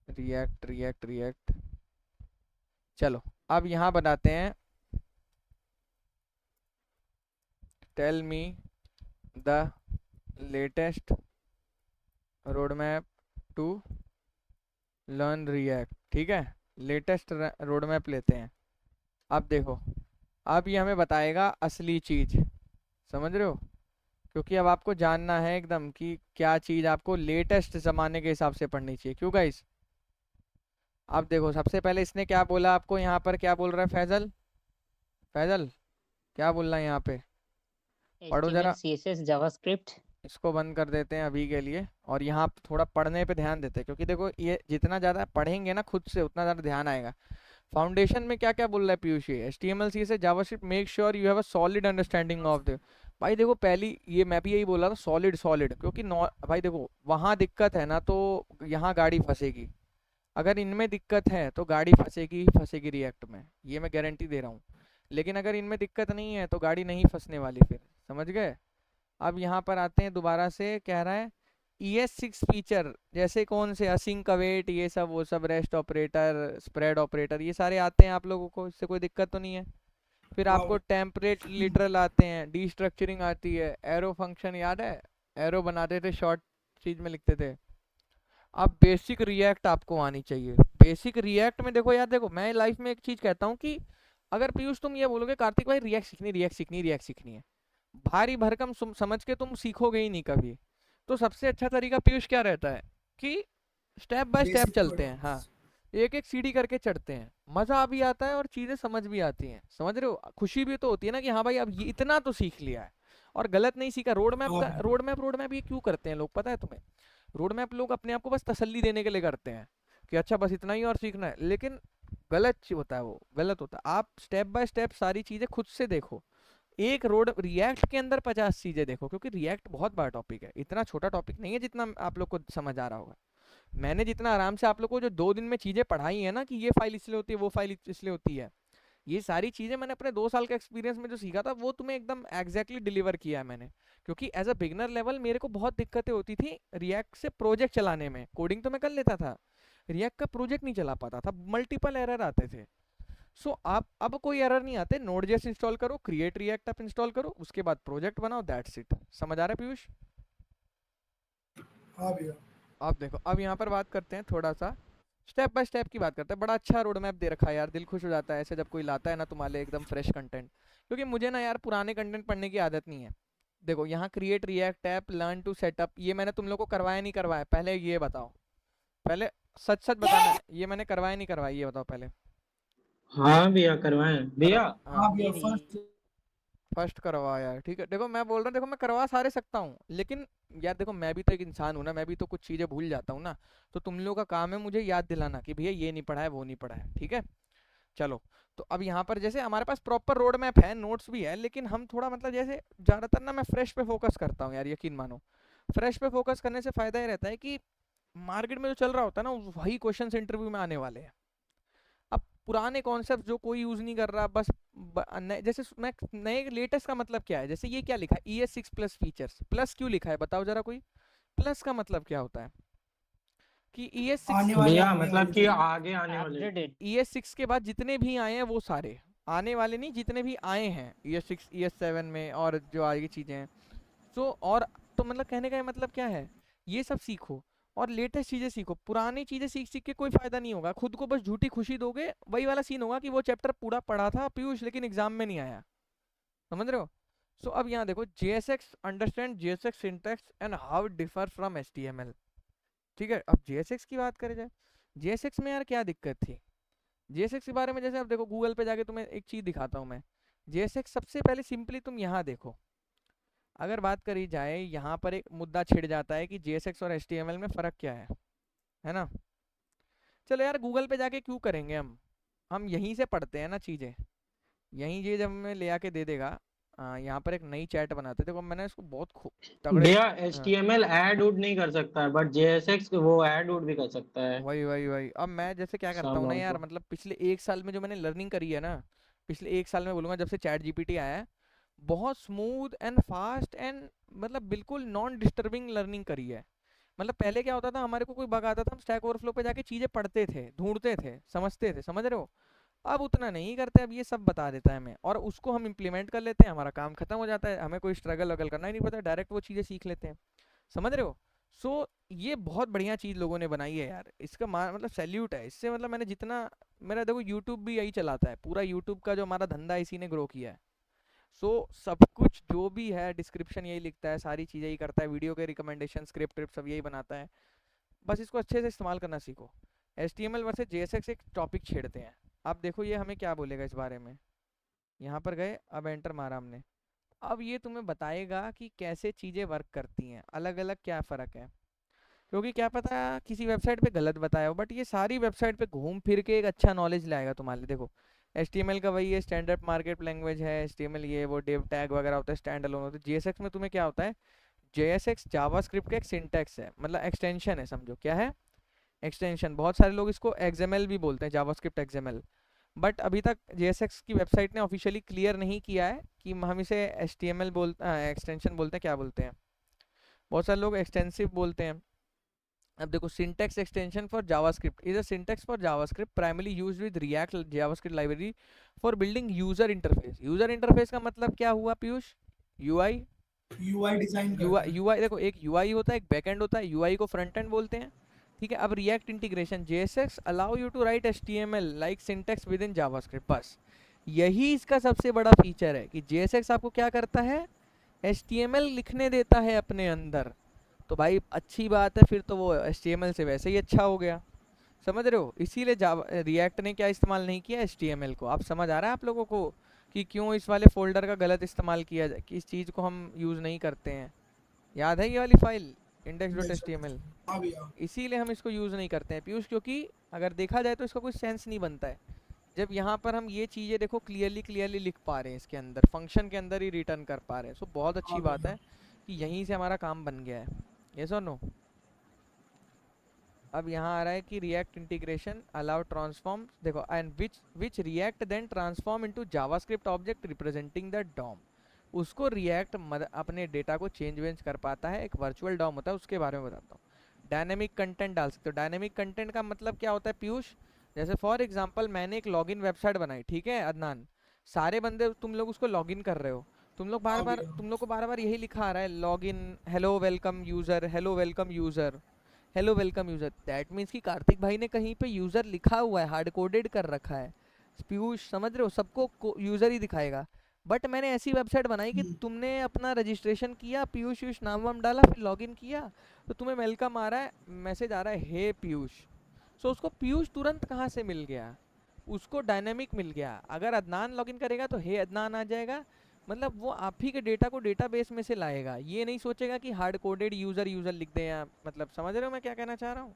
रिएक्ट रिएक्ट रिएक्ट। चलो अब यहाँ बनाते हैं, tell me the latest road map to learn React. ठीक है, लेटेस्ट रोड मैप लेते हैं। अब देखो, अब ये हमें बताएगा असली चीज़, समझ रहे हो? क्योंकि अब आपको जानना है एकदम कि क्या चीज़ आपको लेटेस्ट ज़माने के हिसाब से पढ़नी चाहिए। क्यों गाइस? अब देखो सबसे पहले इसने क्या बोला आपको, यहाँ पर क्या बोल रहा है फैजल? फैजल क्या बोल रहा है यहाँ पे? पढ़ो HTML जरा, CSS जावास्क्रिप्ट। इसको बंद कर देते हैं अभी के लिए, और यहाँ थोड़ा पढ़ने पे ध्यान देते हैं, क्योंकि देखो ये जितना ज़्यादा पढ़ेंगे ना खुद से, उतना ज़्यादा ध्यान आएगा। फाउंडेशन में क्या क्या बोल रहा है पीयूष? ये HTML CSS JavaScript make sure you have a solid understanding of the. भाई देखो पहली, ये मैं भी यही बोल रहा था, सॉलिड सॉलिड, क्योंकि भाई देखो वहाँ दिक्कत है ना, तो यहाँ गाड़ी फंसेगी। अगर इनमें दिक्कत है तो गाड़ी फंसेगी ही फंसेगी रिएक्ट में, ये मैं गारंटी दे रहा हूँ। लेकिन अगर इनमें दिक्कत नहीं है तो गाड़ी नहीं फंसने वाली फिर, समझ गए? अब यहाँ पर आते हैं, दोबारा से कह रहा है ES6 फीचर, जैसे कौन से, असिंक अवेट, ये सब वो सब, रेस्ट ऑपरेटर, स्प्रेड ऑपरेटर, ये सारे आते हैं आप लोगों को, इससे कोई दिक्कत तो नहीं है? फिर वाह आपको टेम्पलेट लिटरल आते हैं, डीस्ट्रक्चरिंग आती है, एरो फंक्शन याद है, एरो बनाते थे शॉर्ट चीज में लिखते थे। अब बेसिक रिएक्ट आपको आनी चाहिए। बेसिक रिएक्ट में देखो यार, देखो मैं लाइफ में एक चीज कहता हूँ कि अगर पीयूष तुम ये बोलोगे कार्तिक भाई रिएक्ट सीखनी, रिएक्ट सीखनी, रिएक्ट सीखनी है, भारी भरकम समझ के तुम सीखोगे ही नहीं कभी। तो सबसे अच्छा तरीका पीयूष क्या रहता है कि स्टेप बाय स्टेप बेसिक चलते हैं। हाँ, फंडामेंट्स। एक एक सीढ़ी करके चढ़ते हैं, मजा भी आता है और चीजें समझ भी आती हैं, समझ रहे हो, खुशी भी तो होती है ना कि हाँ भाई अब ये इतना तो सीख लिया है और गलत नहीं सीखा। रोड मैप हाँ का बिल्कुल। रोड मैप ये क्यों करते हैं लोग पता है तुम्हें? रोड मैप लोग अपने आप को बस तसल्ली देने के लिए करते हैं कि अच्छा बस इतना ही और सीखना है, लेकिन गलत होता है, वो गलत होता है। आप स्टेप बाय स्टेप सारी चीजें खुद से देखो। एक रोड रिएक्ट के अंदर 50 चीजें देखो, क्योंकि रिएक्ट बहुत बड़ा टॉपिक है, इतना छोटा टॉपिक नहीं है जितना आप लोग को समझ आ रहा होगा। मैंने जितना आराम से आप लोग को जो 2 दिन में चीजें पढ़ाई है ना कि ये फाइल इसलिए होती है, वो फाइल इसलिए होती है, ये सारी चीजें मैंने अपने 2 साल के एक्सपीरियंस में जो सीखा था वो तुम्हें एकदम एग्जैक्टली डिलीवर किया है मैंने। क्योंकि एज अ बिगनर लेवल मेरे को बहुत दिक्कतें होती थी रिएक्ट से प्रोजेक्ट चलाने में। कोडिंग तो मैं कर लेता था, रिएक्ट का प्रोजेक्ट नहीं चला पाता था, मल्टीपल एरर आते थे। सो आप अब कोई एरर नहीं आते, नोड जेएस इंस्टॉल करो, क्रिएट रिएक्ट ऐप इंस्टॉल करो, उसके बाद प्रोजेक्ट बनाओ, दैट्स इट। समझ आ रहा है पीयूष? हाँ भैया। आप देखो अब यहाँ पर बात करते हैं थोड़ा सा स्टेप बाय स्टेप की बात करते हैं। बड़ा अच्छा रोड मैप दे रखा है यार, दिल खुश हो जाता है ऐसे जब कोई लाता है ना तुम्हारे लिए एकदम फ्रेश कंटेंट। क्योंकि मुझे ना यार पुराने कंटेंट पढ़ने की आदत नहीं है। देखो यहाँ create React app, learn to setup, ये मैंने तुम लोग को करवाया नहीं करवाया पहले ये बताओ? पहले सच सच बताना, ये मैंने करवाया नहीं करवाया ये बताओ पहले? हाँ भैया करवाएं भैया। हाँ हाँ भैया जी जी। फर्स्ट। फर्स्ट करवाया है, ठीक है। देखो मैं बोल रहा हूँ, देखो मैं करवा सारे सकता हूँ, लेकिन यार देखो मैं भी तो एक इंसान हूँ ना, मैं भी तो कुछ चीज़ें भूल जाता हूँ ना। तो तुम लोगों का काम है मुझे याद दिलाना कि भैया ये नहीं पढ़ा है, वो नहीं पढ़ा है, ठीक है। चलो, तो अब यहाँ पर जैसे हमारे पास प्रॉपर रोड मैप है, नोट्स भी है, लेकिन हम थोड़ा मतलब जैसे ज़्यादातर ना मैं फ्रेश पे फोकस करता हूँ यार, यकीन मानो। फ्रेश पे फोकस करने से फ़ायदा ये रहता है कि मार्केट में जो चल रहा होता है ना वही क्वेश्चंस इंटरव्यू में आने वाले हैं। अब पुराने कॉन्सेप्ट जो कोई यूज नहीं कर रहा, बस जैसे मैं नए लेटेस्ट का मतलब क्या है, जैसे ये क्या लिखा है ES6 प्लस फीचर्स, प्लस क्यों लिखा है बताओ जरा कोई? प्लस का मतलब क्या होता है कि ES6, भैया आने मतलब वाले कि जो आगे आने वाले। अपडेटेड। ES6 के बाद जितने भी आए हैं वो सारे, आने वाले नहीं, जितने भी आए हैं ES6 ES7 में और जो आगे चीजें हैं। सो और तो मतलब कहने का ये मतलब क्या है, ये सब सीखो और लेटेस्ट चीजें सीखो। पुरानी चीजें सीख सीख के कोई फायदा नहीं होगा, खुद को बस झूठी खुशी दोगे। वही वाला सीन होगा कि वो चैप्टर पूरा पढ़ा था पीयूष लेकिन एग्जाम में नहीं आया, समझ रहे हो? सो अब यहाँ देखो JSX, understand JSX syntax and how it differ from HTML। ठीक है, अब JSX की बात करें जाए, JSX में यार क्या दिक्कत थी? JSX के बारे में जैसे अब देखो गूगल पे जाके तुम्हें एक चीज दिखाता हूँ मैं। JSX सबसे पहले सिंपली तुम यहाँ देखो, अगर बात करी जाए यहाँ पर एक मुद्दा छिड़ जाता है कि JSX और HTML में फ़र्क क्या है ना? चलो यार गूगल पे जाके क्यों करेंगे हम यहीं से पढ़ते हैं ना चीज़ें। यहीं ये जब हमें ले आके दे देगा, यहाँ पर एक नई चैट बनाते, देखो मैंने इसको बहुत तगड़े। भैया हाँ, HTML ऐड उड नहीं कर सकता है बट JSX वो ऐड उड भी कर सकता है। वही वही वही अब मैं जैसे क्या करता सब हूँ ना और यार, को। मतलब पिछले 1 साल में जो मैंने लर्निंग करी है ना, पिछले 1 साल में बोलूँगा जब से चैट GPT आया है, बहुत स्मूथ एंड फास्ट एंड मतलब बिल्कुल नॉन डिस्टर्बिंग लर्निंग करी है। मतलब पहले क्या होता था, हमारे को कोई बग आता था हम स्टैक ओवरफ्लो पे जाके चीजें पढ़ते थे, ढूंढते थे, समझते थे, समझ रहे हो? अब उतना नहीं करते, अब ये सब बता देता है हमें और उसको हम इम्प्लीमेंट कर लेते हैं, हमारा काम खत्म हो जाता है, हमें कोई स्ट्रगल वगल करना ही नहीं पड़ता, डायरेक्ट वो चीजें सीख लेते हैं, समझ रहे हो? सो ये बहुत बढ़िया चीज लोगों ने बनाई है यार, इसका मतलब सैल्यूट है इससे। मतलब मैंने जितना, मेरा देखो यूट्यूब भी यही चलाता है, पूरा यूट्यूब का जो हमारा धंधा है इसी ने ग्रो किया है। सो सब कुछ जो भी है डिस्क्रिप्शन यही लिखता है, सारी चीज़ें यही करता है, वीडियो के रिकमेंडेशन स्क्रिप्ट ट्रिप सब यही बनाता है। बस इसको अच्छे से इस्तेमाल करना सीखो। HTML वर्सेस JSX एक टॉपिक छेड़ते हैं। अब देखो ये हमें क्या बोलेगा इस बारे में, यहाँ पर गए, अब एंटर मारा हमने। अब ये तुम्हें बताएगा कि कैसे चीज़ें वर्क करती हैं, अलग अलग क्या फ़र्क है। क्योंकि क्या पता किसी वेबसाइट पे गलत बताया हो, बट ये सारी वेबसाइट पे घूम फिर के एक अच्छा नॉलेज लाएगा तुम्हारे लिए। देखो HTML का वही है, स्टैंडर्ड मार्कअप लैंग्वेज है HTML, ये वो डिव टैग वगैरह होता है, स्टैंड अलोन होता है। JSX में तुम्हें क्या होता है, JSX जावास्क्रिप्ट का एक सिंटैक्स है, मतलब एक्सटेंशन है, समझो क्या है, एक्सटेंशन। बहुत सारे लोग इसको XML भी बोलते हैं, जावास्क्रिप्ट XML। बट अभी तक JSX की वेबसाइट ने ऑफिशियली क्लियर नहीं किया है कि हम इसे HTML बोलते एक्सटेंशन बोलते हैं, क्या बोलते हैं। बहुत सारे लोग एक्सटेंसिव बोलते हैं, अब देखो syntax extension for JavaScript is a syntax for JavaScript primarily used with React JavaScript library for building user interface. User interface का मतलब क्या हुआ पीयूष? यूआई। यूआई डिजाइन करना यूआई है। यूआई देखो, एक यूआई होता है, एक बैकएंड होता है, यूआई को फ्रंट एंड बोलते हैं, ठीक है। अब React integration JSX allow you to write HTML like syntax with in JavaScript. बस यही इसका सबसे बड़ा फीचर है कि जेएसएक्स आपको क्या करता है, एचटीएमएल लिखने देता है अपने अंदर। तो भाई अच्छी बात है, फिर तो वो एचटीएमएल से वैसे ही अच्छा हो गया, समझ रहे हो। इसीलिए जावा रिएक्ट ने क्या इस्तेमाल नहीं किया, एचटीएमएल को। आप समझ आ रहा है आप लोगों को कि क्यों इस वाले फोल्डर का गलत इस्तेमाल किया जाए, किस चीज़ को हम यूज़ नहीं करते हैं। याद है ये वाली file index dot H T M L? हाँ भैया। इसीलिए हम इसको यूज़ नहीं करते हैं पीयूष, क्योंकि अगर देखा जाए तो इसका कोई सेंस नहीं बनता है। जब यहाँ पर हम ये चीज़ें देखो क्लियरली लिख पा रहे हैं, इसके अंदर फंक्शन के अंदर ही रिटर्न कर पा रहे हैं, सो बहुत अच्छी हाँ बात भैया। है कि यहीं से हमारा काम बन गया है। ये सो नो। अब यहाँ आ रहा है कि रिएक्ट इंटीग्रेशन अलाउ ट्रांसफॉर्म, देखो and which React then transform into JavaScript object representing the DOM. उसको रिएक्ट अपने डेटा को चेंज वेंज कर पाता है, एक वर्चुअल डॉम होता है, उसके बारे में बताता हूँ। डायनेमिक कंटेंट डाल सकते हो। डायनेमिक कंटेंट का मतलब क्या होता है पीयूष? जैसे फॉर एग्जांपल मैंने एक लॉगिन वेबसाइट बनाई, ठीक है अदनान, सारे बंदे तुम लोग उसको लॉगिन कर रहे हो, तुम लोग बार हाँ बार भैया। तुम लोग को बार बार यही लिखा आ रहा है, login hello welcome user, hello welcome user, hello welcome user. That means कि कार्तिक भाई ने कहीं पे यूज़र लिखा हुआ है, हार्ड कोडेड कर रखा है। पीयूष समझ रहे हो, सबको यूज़र ही दिखाएगा। बट मैंने ऐसी वेबसाइट बनाई कि तुमने अपना रजिस्ट्रेशन किया, पीयूष यूष नाम वाम डाला, फिर लॉगिन किया, तो तुम्हें वेलकम आ रहा है, मैसेज आ रहा है हे पीयूष। सो उसको पीयूष तुरंत कहाँ से मिल गया? उसको डायनेमिक मिल गया। अगर अदनान लॉगिन करेगा तो हे अदनान आ जाएगा, मतलब वो आप ही के डेटा को डेटाबेस में से लाएगा, ये नहीं सोचेगा कि हार्ड कोडेड यूज़र यूज़र लिख दें या, मतलब समझ रहे हो मैं क्या कहना चाह रहा हूँ?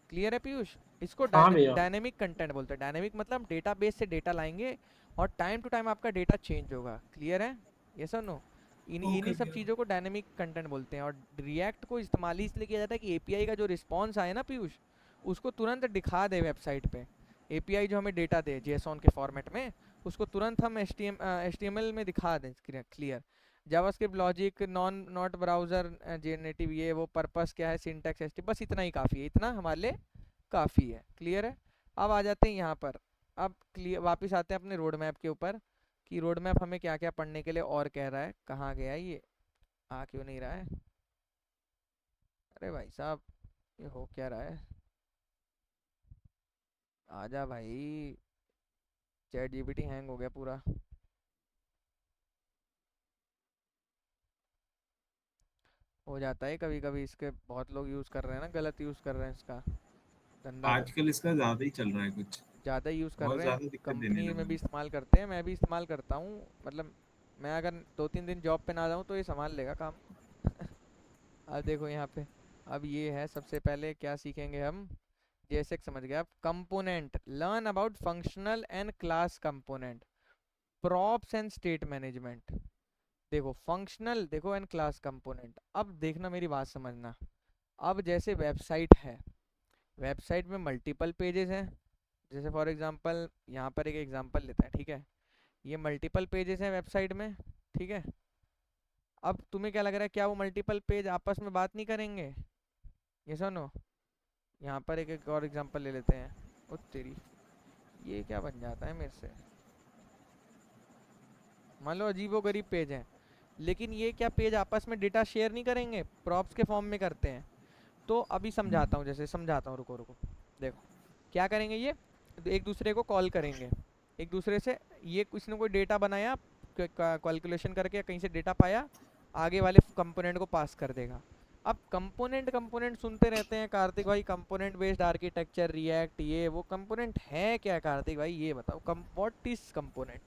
क्लियर है पीयूष? इसको हाँ भैया। डायनेमिक कंटेंट बोलते हैं। डायनेमिक मतलब डेटाबेस से डेटा लाएंगे और टाइम टू टाइम आपका डेटा चेंज होगा। क्लियर है? ये सब नो, ओके इन्हीं सब भैया। चीज़ों को डायनेमिक कंटेंट बोलते हैं। और रिएक्ट को इस्तेमाल इसलिए किया जाता है कि एपीआई का जो रिस्पॉन्स आए ना पीयूष, उसको तुरंत दिखा दे वेबसाइट पे। एपीआई जो हमें डेटा दे जेसॉन के फॉर्मेट में, उसको तुरंत हम एचटीएमएल में दिखा दें। Clear? JavaScript logic not browser generative, ये वो पर्पस क्या है, सिंटैक्स एचटी, बस इतना ही काफ़ी है, इतना हमारे लिए काफ़ी है। क्लियर है? अब आ जाते हैं यहाँ पर, अब क्लियर वापस आते हैं अपने रोड मैप के ऊपर कि रोड मैप हमें क्या क्या पढ़ने के लिए और कह रहा है। कहाँ गया ये, आ क्यों नहीं रहा है? अरे भाई साहब, ये हो क्या रहा है? आजा भाई, चैट जीपीटी हैंग हो गया पूरा। हो जाता है कभी कभी, इसके बहुत लोग यूज़ कर रहे हैं ना, गलत यूज़ कर रहे हैं इसका, गंदा आजकल इसका ज्यादा ही चल रहा है कुछ, ज़्यादा यूज़ कर बहुत रहे हैं। ज्यादा दिक्कत देने कंपनी लगा में भी है। इस्तेमाल करते हैं, मैं भी इस्तेमाल करता हूँ, मतलब मैं अगर 2-3 दिन जॉब पे ना जाऊँ तो ये संभाल लेगा काम। अब देखो यहाँ पे, अब ये है सबसे पहले क्या सीखेंगे हम, जैसे समझ गए आप। Component, learn about functional and class component, props and state management. देखो फंक्शनल देखो एंड क्लास कंपोनेंट। अब देखना मेरी बात समझना, अब जैसे वेबसाइट है, वेबसाइट में मल्टीपल पेजेस हैं, जैसे फॉर एग्जांपल यहाँ पर एक एग्जांपल लेते हैं, ठीक है। ये मल्टीपल पेजेस हैं वेबसाइट में, ठीक है। अब तुम्हें क्या लग रहा है, क्या वो मल्टीपल पेज आपस में बात नहीं करेंगे? ये सुनो, यहाँ पर एक और एग्जांपल ले लेते हैं। ओ तेरी, ये क्या बन जाता है मेरे से, मान लो अजीबोगरीब पेज है, लेकिन ये क्या पेज आपस में डेटा शेयर नहीं करेंगे, प्रॉप्स के फॉर्म में करते हैं। तो अभी समझाता हूँ, जैसे समझाता हूँ, रुको रुको। देखो क्या करेंगे, ये एक दूसरे को कॉल करेंगे, एक दूसरे से, ये किसी ने कोई डेटा बनाया, कैलकुलेशन करके कहीं से डेटा पाया, आगे वाले कंपोनेंट को पास कर देगा। अब कंपोनेंट कंपोनेंट सुनते रहते हैं कार्तिक भाई, कंपोनेंट बेस्ड आर्किटेक्चर, रिएक्ट, ये वो कंपोनेंट है क्या कार्तिक भाई, ये बताओ। What is component?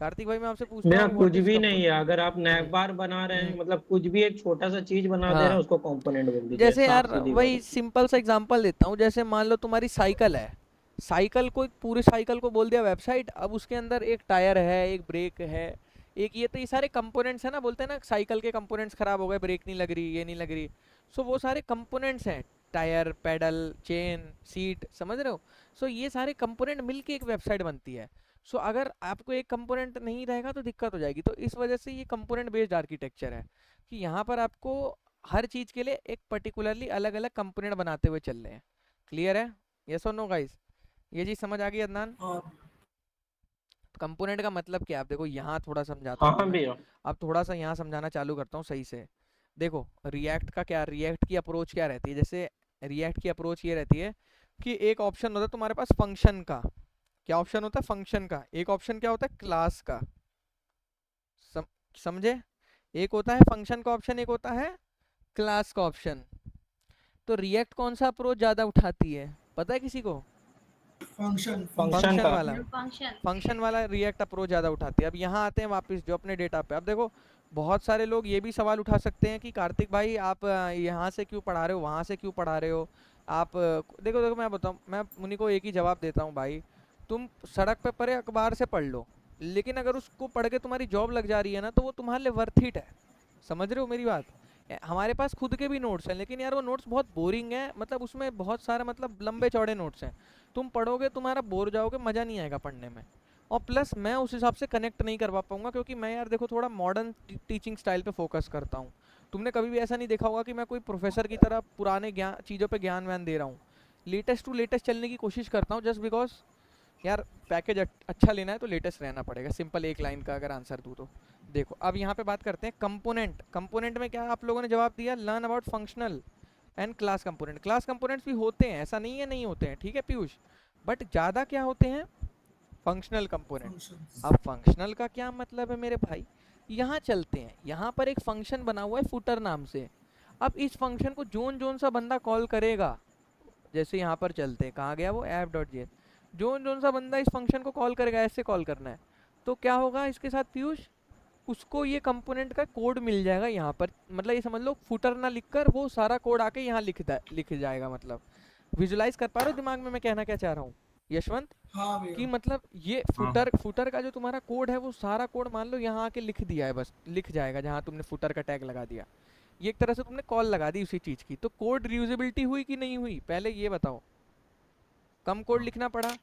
कार्तिक भाई मैं आपसे पूछता मेरा हूँ, व्हाट कुछ इज भी नहीं है, कंपोनेंट? अगर आप नैव बार बना रहे हैं, मतलब कुछ भी एक छोटा सा चीज बना दे रहे हैं, हाँ, उसको कंपोनेंट बोल दीजिए, जैसे साफ यार सीधी वही बात। सिंपल सा एग्जांपल देता हूँ, जैसे मान लो तुम्हारी साइकिल है, साइकिल को, पूरे साइकिल को बोल दिया वेबसाइट, अब उसके अंदर एक टायर है, एक ब्रेक है, एक ये, तो ये सारे कंपोनेंट्स हैं ना, बोलते हैं ना साइकिल के कंपोनेंट्स खराब हो गए, ब्रेक नहीं लग रही, ये नहीं लग रही, सो वो सारे कंपोनेंट्स हैं, टायर, पेडल, चेन, सीट, समझ रहे हो। सो ये सारे कंपोनेंट मिलके एक वेबसाइट बनती है। सो अगर आपको एक कंपोनेंट नहीं रहेगा तो दिक्कत हो जाएगी, तो इस वजह से ये कंपोनेंट बेस्ड आर्किटेक्चर है कि यहाँ पर आपको हर चीज के लिए एक पर्टिकुलरली अलग अलग कंपोनेंट बनाते हुए चल रहे हैं। क्लियर है? यस और नो गाइस? ये चीज समझ आ गई अदनान? हाँ कंपोनेंट का मतलब क्या है? आप देखो यहाँ थोड़ा समझाता हाँ हूँ हाँ तुम्हें। भैया। अब थोड़ा सा यहाँ समझाना चालू करता हूँ सही से। देखो रिएक्ट का क्या, रिएक्ट की अप्रोच क्या रहती है? जैसे रिएक्ट की अप्रोच ये रहती है कि एक ऑप्शन होता है तुम्हारे पास फंक्शन का। क्या ऑप्शन होता है? फंक्शन का। एक ऑप्शन क्या होता है? क्लास का। सम, समझे? एक होता है फंक्शन का ऑप्शन, एक होता है क्लास का ऑप्शन। तो रिएक्ट कौन सा अप्रोच ज्यादा उठाती है, पता है किसी को? फंक्शन फंक्शन फंक्शन का। वाला। फंक्शन वाला रिएक्ट अप्रोच ज्यादा उठाती है। अब यहाँ आते हैं वापस जो अपने डेटा पे। अब देखो बहुत सारे लोग ये भी सवाल उठा सकते हैं कि कार्तिक भाई आप यहाँ से क्यों पढ़ा रहे हो, वहाँ से क्यों पढ़ा रहे हो आप? देखो देखो मैं बताऊँ, मैं उन्हीं को एक ही जवाब देता हूँ भाई, तुम सड़क पे पढ़े अखबार से पढ़ लो, लेकिन अगर उसको पढ़ के तुम्हारी जॉब लग जा रही है ना तो वो तुम्हारे लिए वर्थ इट है। समझ रहे हो मेरी बात? हमारे पास खुद के भी नोट्स हैं, लेकिन यार वो नोट्स बहुत बोरिंग है, मतलब उसमें बहुत सारा मतलब लंबे चौड़े नोट्स हैं। तुम पढ़ोगे तुम्हारा बोर हो जाओगे, मज़ा नहीं आएगा पढ़ने में। और प्लस मैं उस हिसाब से कनेक्ट नहीं करवा पाऊंगा, क्योंकि मैं यार देखो थोड़ा मॉडर्न टीचिंग स्टाइल पे फोकस करता हूँ। तुमने कभी भी ऐसा नहीं देखा होगा कि मैं कोई प्रोफेसर की तरह पुराने ज्ञान चीज़ों पे ज्ञान व्यान दे रहा हूँ। लेटेस्ट टू लेटेस्ट चलने की कोशिश करता हूँ, जस्ट बिकॉज यार पैकेज अच्छा लेना है तो लेटेस्ट रहना पड़ेगा। सिंपल एक लाइन का अगर आंसर दूँ तो देखो अब यहाँ पे बात करते हैं कंपोनेंट। कंपोनेंट में क्या आप लोगों ने जवाब दिया? Learn about functional and class component. Class components भी होते हैं, ऐसा नहीं है नहीं होते हैं, ठीक है पीयूष, बट ज़्यादा क्या होते हैं? Functional component. फंक्शन अब फंक्शनल का क्या मतलब है मेरे भाई? यहाँ चलते हैं, यहाँ पर एक फंक्शन बना हुआ है फुटर नाम से। अब इस फंक्शन को जोन जोन सा बंदा कॉल करेगा, जैसे यहाँ पर चलते हैं, कहाँ गया वो app dot J, zone zone सा बंदा इस फंक्शन को कॉल करेगा, ऐसे कॉल करना है तो क्या होगा इसके साथ पीयूष? उसको ये कंपोनेंट का कोड मिल जाएगा यहाँ पर। मतलब ये समझ लो फुटर ना लिखकर वो सारा कोड आके यहाँ लिख जाएगा। मतलब विजुलाइज कर पा रहे हो दिमाग में मैं कहना क्या चाह रहा हूँ यशवंत? हाँ कि भैया मतलब ये हाँ फुटर का जो तुम्हारा कोड है वो सारा कोड मान लो यहाँ आके लिख दिया है, बस लिख जाएगा जहाँ तुमने फुटर का टैग लगा दिया। ये एक तरह से तुमने कॉल लगा दी उसी चीज़ की। तो कोड रियूजेबिलिटी हुई कि नहीं हुई, पहले ये बताओ? कम कोड लिखना पड़ा।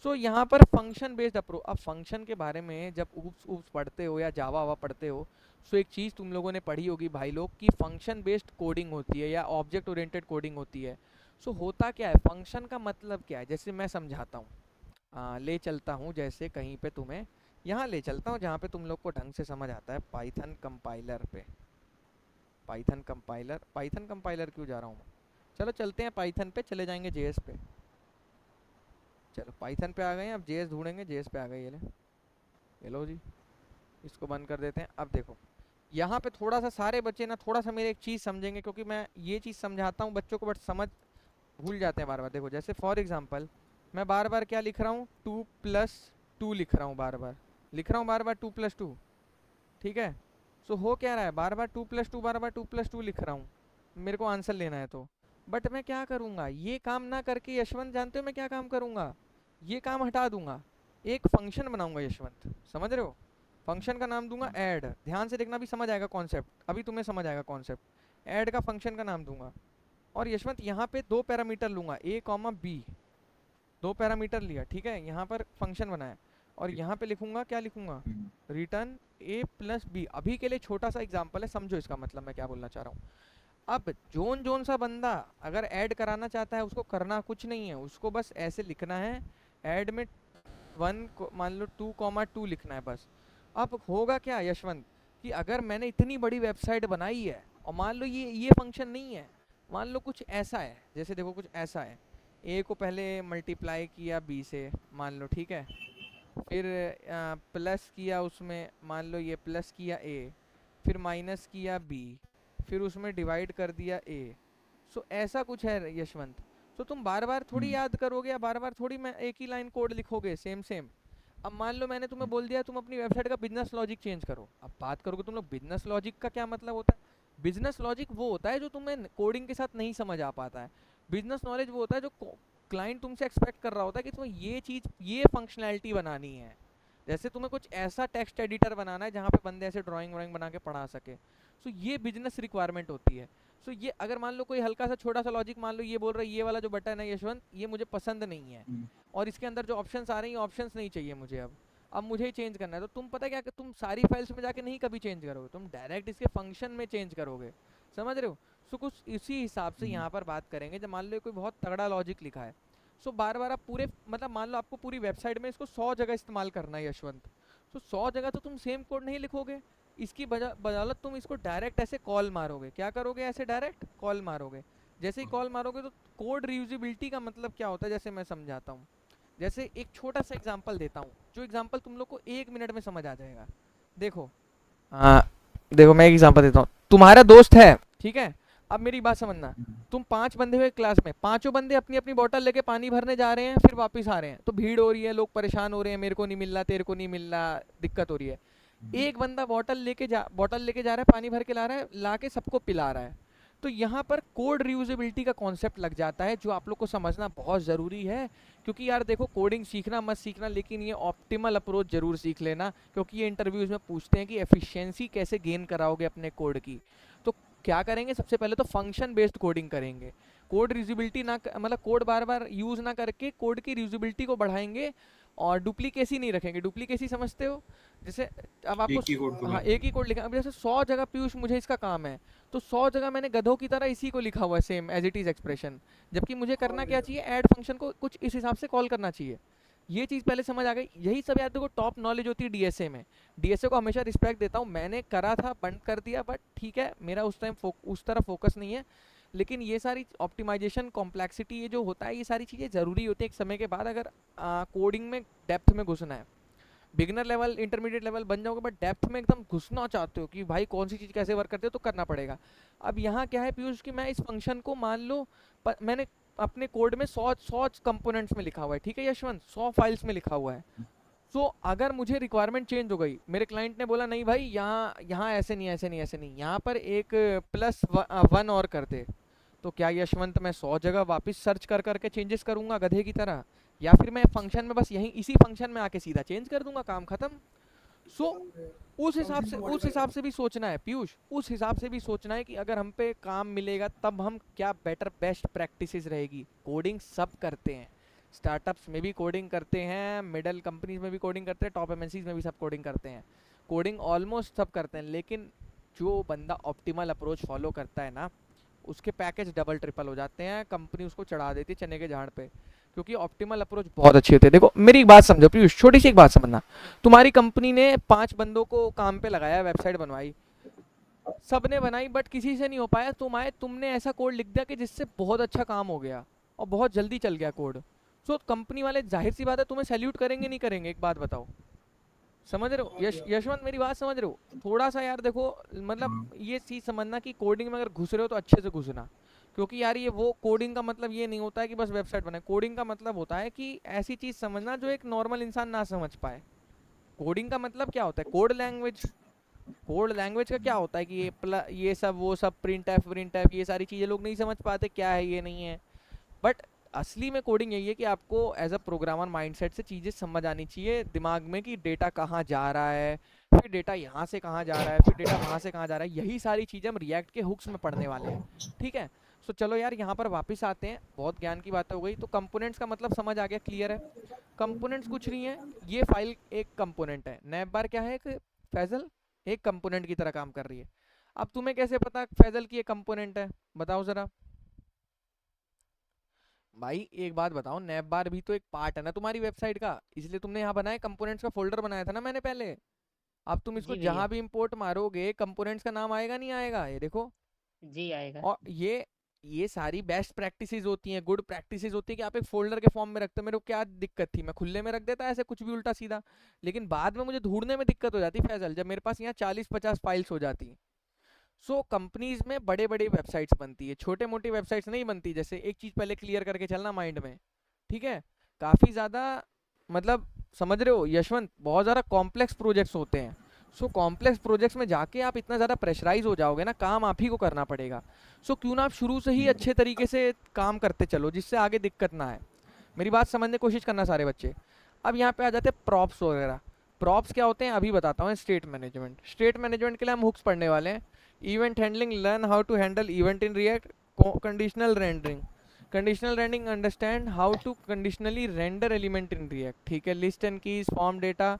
सो यहाँ पर फंक्शन बेस्ड अप्रोच। अब फंक्शन के बारे में जब ऊप्स ऊप्स पढ़ते हो या जावा वावा पढ़ते हो, सो एक चीज़ तुम लोगों ने पढ़ी होगी भाई लोग कि फंक्शन बेस्ड कोडिंग होती है या ऑब्जेक्ट ओरिएंटेड कोडिंग होती है। सो होता क्या है, फंक्शन का मतलब क्या है, जैसे मैं समझाता हूँ। ले चलता हूँ जैसे कहीं पे तुम्हें, यहाँ ले चलता हूँ जहाँ पे तुम लोग को ढंग से समझ आता है, पाइथन कंपाइलर पे। पाइथन कंपाइलर, पाइथन कंपाइलर क्यों जा रहा हूँ मैं? चलो चलते हैं पाइथन पे, चले जाएंगे जेएस पे। चलो पाइथन पे आ गए हैं, अब जेएस ढूंढेंगे। जेएस पे आ गए, ये लो जी, इसको बंद कर देते हैं। अब देखो यहाँ पे थोड़ा सा सारे बच्चे ना थोड़ा सा मेरे एक चीज़ समझेंगे, क्योंकि मैं ये चीज़ समझाता हूँ बच्चों को बट समझ भूल जाते हैं बार बार। देखो जैसे फॉर एग्जांपल मैं बार बार क्या लिख रहा हूँ, 2+2 लिख रहा हूँ, बार बार लिख रहा हूँ, बार बार 2+2, ठीक है? सो हो क्या रहा है, बार बार 2+2 बार बार 2+2 लिख रहा हूँ, मेरे को आंसर लेना है तो। बट मैं क्या करूँगा, ये काम ना करके यशवंत जानते हो मैं क्या काम करूँगा? ये काम हटा दूंगा, एक फंक्शन बनाऊंगा यशवंत, समझ रहे हो? फंक्शन का नाम दूंगा ऐड। ध्यान से देखना, भी समझ आएगा कॉन्सेप्ट, अभी तुम्हें समझ आएगा कॉन्सेप्ट। ऐड का फंक्शन का नाम दूंगा और यशवंत यहाँ पे 2 पैरामीटर लूंगा, a कॉमा b। 2 पैरामीटर लिया, ठीक है? यहाँ पर फंक्शन बनाया और यहाँ पे लिखूंगा, क्या लिखूंगा? Return a+b। अभी के लिए छोटा सा एग्जांपल है, समझो इसका मतलब मैं क्या बोलना चाह रहा हूँ। अब जोन जोन सा बंदा अगर ऐड कराना चाहता है, उसको करना कुछ नहीं है, उसको बस ऐसे लिखना है, ऐड में 1 को मान लो 2,2 लिखना है बस। अब होगा क्या यशवंत कि अगर मैंने इतनी बड़ी वेबसाइट बनाई है और मान लो ये फंक्शन नहीं है, मान लो कुछ ऐसा है, जैसे देखो कुछ ऐसा है, ए को पहले मल्टीप्लाई किया बी से मान लो, ठीक है? फिर प्लस किया उसमें, मान लो ये प्लस किया ए, फिर माइनस किया बी, फिर उसमें डिवाइड कर दिया ए। सो ऐसा कुछ है यशवंत। तो तुम बार बार थोड़ी याद करोगे या बार बार थोड़ी मैं एक ही लाइन कोड लिखोगे सेम सेम। अब मान लो मैंने तुम्हें बोल दिया तुम अपनी वेबसाइट का बिजनेस लॉजिक चेंज करो। अब बात करोगे तुम लोग बिजनेस लॉजिक का क्या मतलब होता है? बिजनेस लॉजिक वो होता है जो तुम्हें कोडिंग के साथ नहीं समझ आ पाता है। बिजनेस नॉलेज वो होता है जो क्लाइंट तुमसे एक्सपेक्ट कर रहा होता है कि तुम्हें ये चीज़, ये फंक्शनैलिटी बनानी है। जैसे तुम्हें कुछ ऐसा टेक्स्ट एडिटर बनाना है जहाँ पे बंदे ऐसे ड्राइंग व्राइंग बना के पढ़ा सके। सो ये बिजनेस रिक्वायरमेंट होती है। सो ये अगर मान लो कोई हल्का सा छोटा सा लॉजिक, मान लो ये बोल रहा है ये वाला जो बटन है यशवंत ये मुझे पसंद नहीं है और इसके अंदर जो ऑप्शंस आ रही हैं ऑप्शंस नहीं चाहिए मुझे, अब मुझे ही चेंज करना है, तो तुम पता है क्या कि तुम सारी फाइल्स में जाके नहीं कभी चेंज करोगे, तुम डायरेक्ट इसके फंक्शन में चेंज करोगे। समझ रहे हो? सो कुछ इसी हिसाब से यहाँ पर बात करेंगे। जब मान लो कोई बहुत तगड़ा लॉजिक लिखा है, सो बार बार आप पूरे मतलब मान लो आपको पूरी वेबसाइट में इसको 100 जगह इस्तेमाल करना है यशवंत, तो 100 जगह तो तुम सेम कोड नहीं लिखोगे। इसकी बदौलत तुम इसको डायरेक्ट ऐसे कॉल मारोगे। क्या करोगे? ऐसे डायरेक्ट कॉल मारोगे। जैसे ही कॉल मारोगे तो कोड रियूजिबिलिटी का मतलब क्या होता है, जैसे मैं समझाता हूँ। जैसे एक छोटा सा एग्जांपल देता हूँ, जो एग्जांपल तुम लोग को 1 मिनट में समझ आ जाएगा। देखो, हाँ देखो मैं एक एग्जांपल देता हूँ। तुम्हारा दोस्त है, ठीक है? अब मेरी बात समझना, तुम 5 बंदे हुए क्लास में, पांचों बंदे अपनी अपनी बोतल लेके पानी भरने जा रहे हैं, फिर वापस आ रहे हैं, तो भीड़ हो रही है, लोग परेशान हो रहे हैं, मेरे को नहीं मिल रहा, तेरे को नहीं मिल रहा, दिक्कत हो रही है। एक बंदा बोतल लेके जा रहा है, पानी भर के ला रहा है, ला के सबको पिला रहा है। तो यहाँ पर कोड रियूजेबिलिटी का कॉन्सेप्ट लग जाता है, जो आप लोग को समझना बहुत ज़रूरी है। क्योंकि यार देखो, कोडिंग सीखना मत सीखना, लेकिन ये ऑप्टिमल अप्रोच जरूर सीख लेना, क्योंकि ये इंटरव्यूज में पूछते हैं कि एफिशिएंसी कैसे गेन कराओगे अपने कोड की। तो क्या करेंगे? सबसे पहले तो फंक्शन बेस्ड कोडिंग करेंगे। कोड रियूजेबिलिटी मतलब कोड बार बार यूज़ ना करके कोड की रियूजेबिलिटी को बढ़ाएंगे, और डुप्लीकेसी नहीं रखेंगे। डुप्लीकेसी समझते हो? जैसे अब आपको एक ही कोड को हाँ एक ही कोड लिखा, अब जैसे 100 जगह पीयूष मुझे इसका काम है, तो 100 जगह मैंने गधों की तरह इसी को लिखा हुआ है, same as it is expression. जबकि मुझे करना क्या चाहिए? ऐड फंक्शन को कुछ इस हिसाब से कॉल करना चाहिए। ये चीज़ पहले समझ आ गई। यही सब यार देखो टॉप नॉलेज होती है डीएसए में। डीएसए को हमेशा रिस्पेक्ट देता हूँ, मैंने करा था, बंद कर दिया, बट ठीक है, मेरा उस टाइम उस तरह फोकस नहीं है। लेकिन ये सारी ऑप्टिमाइजेशन, कॉम्प्लेक्सिटी, ये जो होता है, ये सारी चीज़ें ज़रूरी होती है एक समय के बाद, अगर कोडिंग में डेप्थ में घुसना है। बिगिनर लेवल, इंटरमीडिएट लेवल बन जाओगे, बट डेप्थ में एकदम घुसना चाहते हो कि भाई कौन सी चीज़ कैसे वर्क करती है, तो करना पड़ेगा। अब यहाँ क्या है पीयूष, कि मैं इस फंक्शन को मान लो मैंने अपने कोड में 100 कंपोनेंट्स में लिखा हुआ है, ठीक है यशवंत, 100 फाइल्स में लिखा हुआ है। सो अगर मुझे रिक्वायरमेंट चेंज हो गई, मेरे क्लाइंट ने बोला नहीं भाई यहाँ यहाँ ऐसे नहीं, ऐसे नहीं, ऐसे नहीं, यहाँ पर एक +1 और कर दे, तो क्या यशवंत मैं 100 जगह वापस सर्च कर करके चेंजेस करूंगा गधे की तरह? या फिर मैं फंक्शन में बस यहीं इसी फंक्शन में आके सीधा चेंज कर दूंगा, काम खत्म। सो उस हिसाब से भी सोचना है पीयूष, उस हिसाब से भी सोचना है कि अगर हम पे काम मिलेगा तब हम क्या बेटर बेस्ट प्रैक्टिसेस रहेगी। कोडिंग सब करते हैं, स्टार्टअप्स में भी कोडिंग करते हैं, मिडल कंपनीज में भी कोडिंग करते हैं, टॉप एमएनसीज में भी सब कोडिंग करते हैं। कोडिंग ऑलमोस्ट सब करते हैं, लेकिन जो बंदा ऑप्टिमल अप्रोच फॉलो करता है ना, उसके पैकेज डबल ट्रिपल हो जाते हैं, कंपनी उसको चढ़ा देती है चने के झाड़ पे, क्योंकि ऑप्टिमल अप्रोच बहुत अच्छी होती है। देखो मेरी एक बात समझो पीयूष, छोटी सी एक बात समझना, तुम्हारी कंपनी ने 5 बंदों को काम पे लगाया, वेबसाइट बनवाई, सबने बनाई, बट किसी से नहीं हो पाया। तुम आए, तुमने ऐसा कोड लिख दिया कि जिससे बहुत अच्छा काम हो गया और बहुत जल्दी चल गया कोड। सो कंपनी वाले जाहिर सी बात है तुम्हें सैल्यूट करेंगे नहीं करेंगे? एक बात बताओ, समझ रहे हो? यशवंत मेरी बात समझ रहे हो? थोड़ा सा यार देखो, मतलब ये चीज़ समझना कि कोडिंग में अगर घुस रहे हो तो अच्छे से घुसना। क्योंकि यार ये वो कोडिंग का मतलब ये नहीं होता है कि बस वेबसाइट बनाए। कोडिंग का मतलब होता है कि ऐसी चीज़ समझना जो एक नॉर्मल इंसान ना समझ पाए। कोडिंग का मतलब क्या होता है? Code language. कोड लैंग्वेज का क्या होता है कि ये सब वो सब प्रिंट एफ ये सारी चीज़ें लोग नहीं समझ पाते क्या है, ये नहीं है। बट असली में कोडिंग यही है कि आपको एज अ प्रोग्रामर माइंडसेट से चीज़ें समझ आनी चाहिए दिमाग में, कि डेटा कहाँ जा रहा है, फिर डेटा यहाँ से कहाँ जा रहा है, फिर डेटा वहाँ से कहाँ जा रहा है। यही सारी चीज़ें हम रिएक्ट के हुक्स में पढ़ने वाले हैं, ठीक है? सो चलो यार यहाँ पर वापस आते हैं, बहुत ज्ञान की बात हो गई। तो कंपोनेंट्स का मतलब समझ आ गया, क्लियर है? कंपोनेंट्स कुछ नहीं है, ये फाइल एक कंपोनेंट है। नैब बार क्या है? एक फैजल एक कंपोनेंट की तरह काम कर रही है। अब तुम्हें कैसे पता फैजल की एक कंपोनेंट है? बताओ जरा भाई, एक बात बताओ, नैब बार भी तो एक पार्ट है ना तुम्हारी वेबसाइट का, इसलिए तुमने यहाँ बनाया, कंपोनेंट्स का फोल्डर बनाया था ना मैंने पहले। अब तुम इसको जी भैया। जहां भी इंपोर्ट मारोगे, कंपोनेंट्स का नाम आएगा नहीं आएगा? ये देखो। जी आएगा। और ये सारी बेस्ट प्रैक्टिसेस होती हैं, गुड प्रैक्टिसेस होती है कि आप एक फोल्डर के फॉर्म में रखते हो। मेरे को क्या दिक्कत थी, मैं खुले में रख देता ऐसे कुछ भी उल्टा सीधा, लेकिन बाद में मुझे ढूंढने में दिक्कत हो जाती फैजल, जब मेरे पास यहाँ 40-50 फाइल्स हो जाती। सो कंपनीज में बड़े बड़े वेबसाइट्स बनती है, छोटे मोटी वेबसाइट्स नहीं बनती। जैसे एक चीज़ पहले क्लियर करके चलना माइंड में, ठीक है? काफ़ी ज़्यादा, मतलब समझ रहे हो यशवंत, बहुत ज़्यादा कॉम्प्लेक्स प्रोजेक्ट्स होते हैं। सो कॉम्प्लेक्स प्रोजेक्ट्स में जाके आप इतना ज़्यादा प्रेशराइज हो जाओगे ना, काम आप ही को करना पड़ेगा। सो क्यों ना आप शुरू से ही अच्छे तरीके से काम करते चलो, जिससे आगे दिक्कत ना आए। मेरी बात समझने की कोशिश करना सारे बच्चे। अब यहाँ पे आ जाते हैं प्रॉप्स वगैरह। प्रॉप्स क्या होते हैं अभी बताता हूँ। स्टेट मैनेजमेंट, स्टेट मैनेजमेंट के लिए हम हुक्स पढ़ने वाले हैं। Event handling, learn how to handle event in React. Conditional rendering, conditional rendering, understand how to conditionally render element in React, ठीक है? List and keys, form data,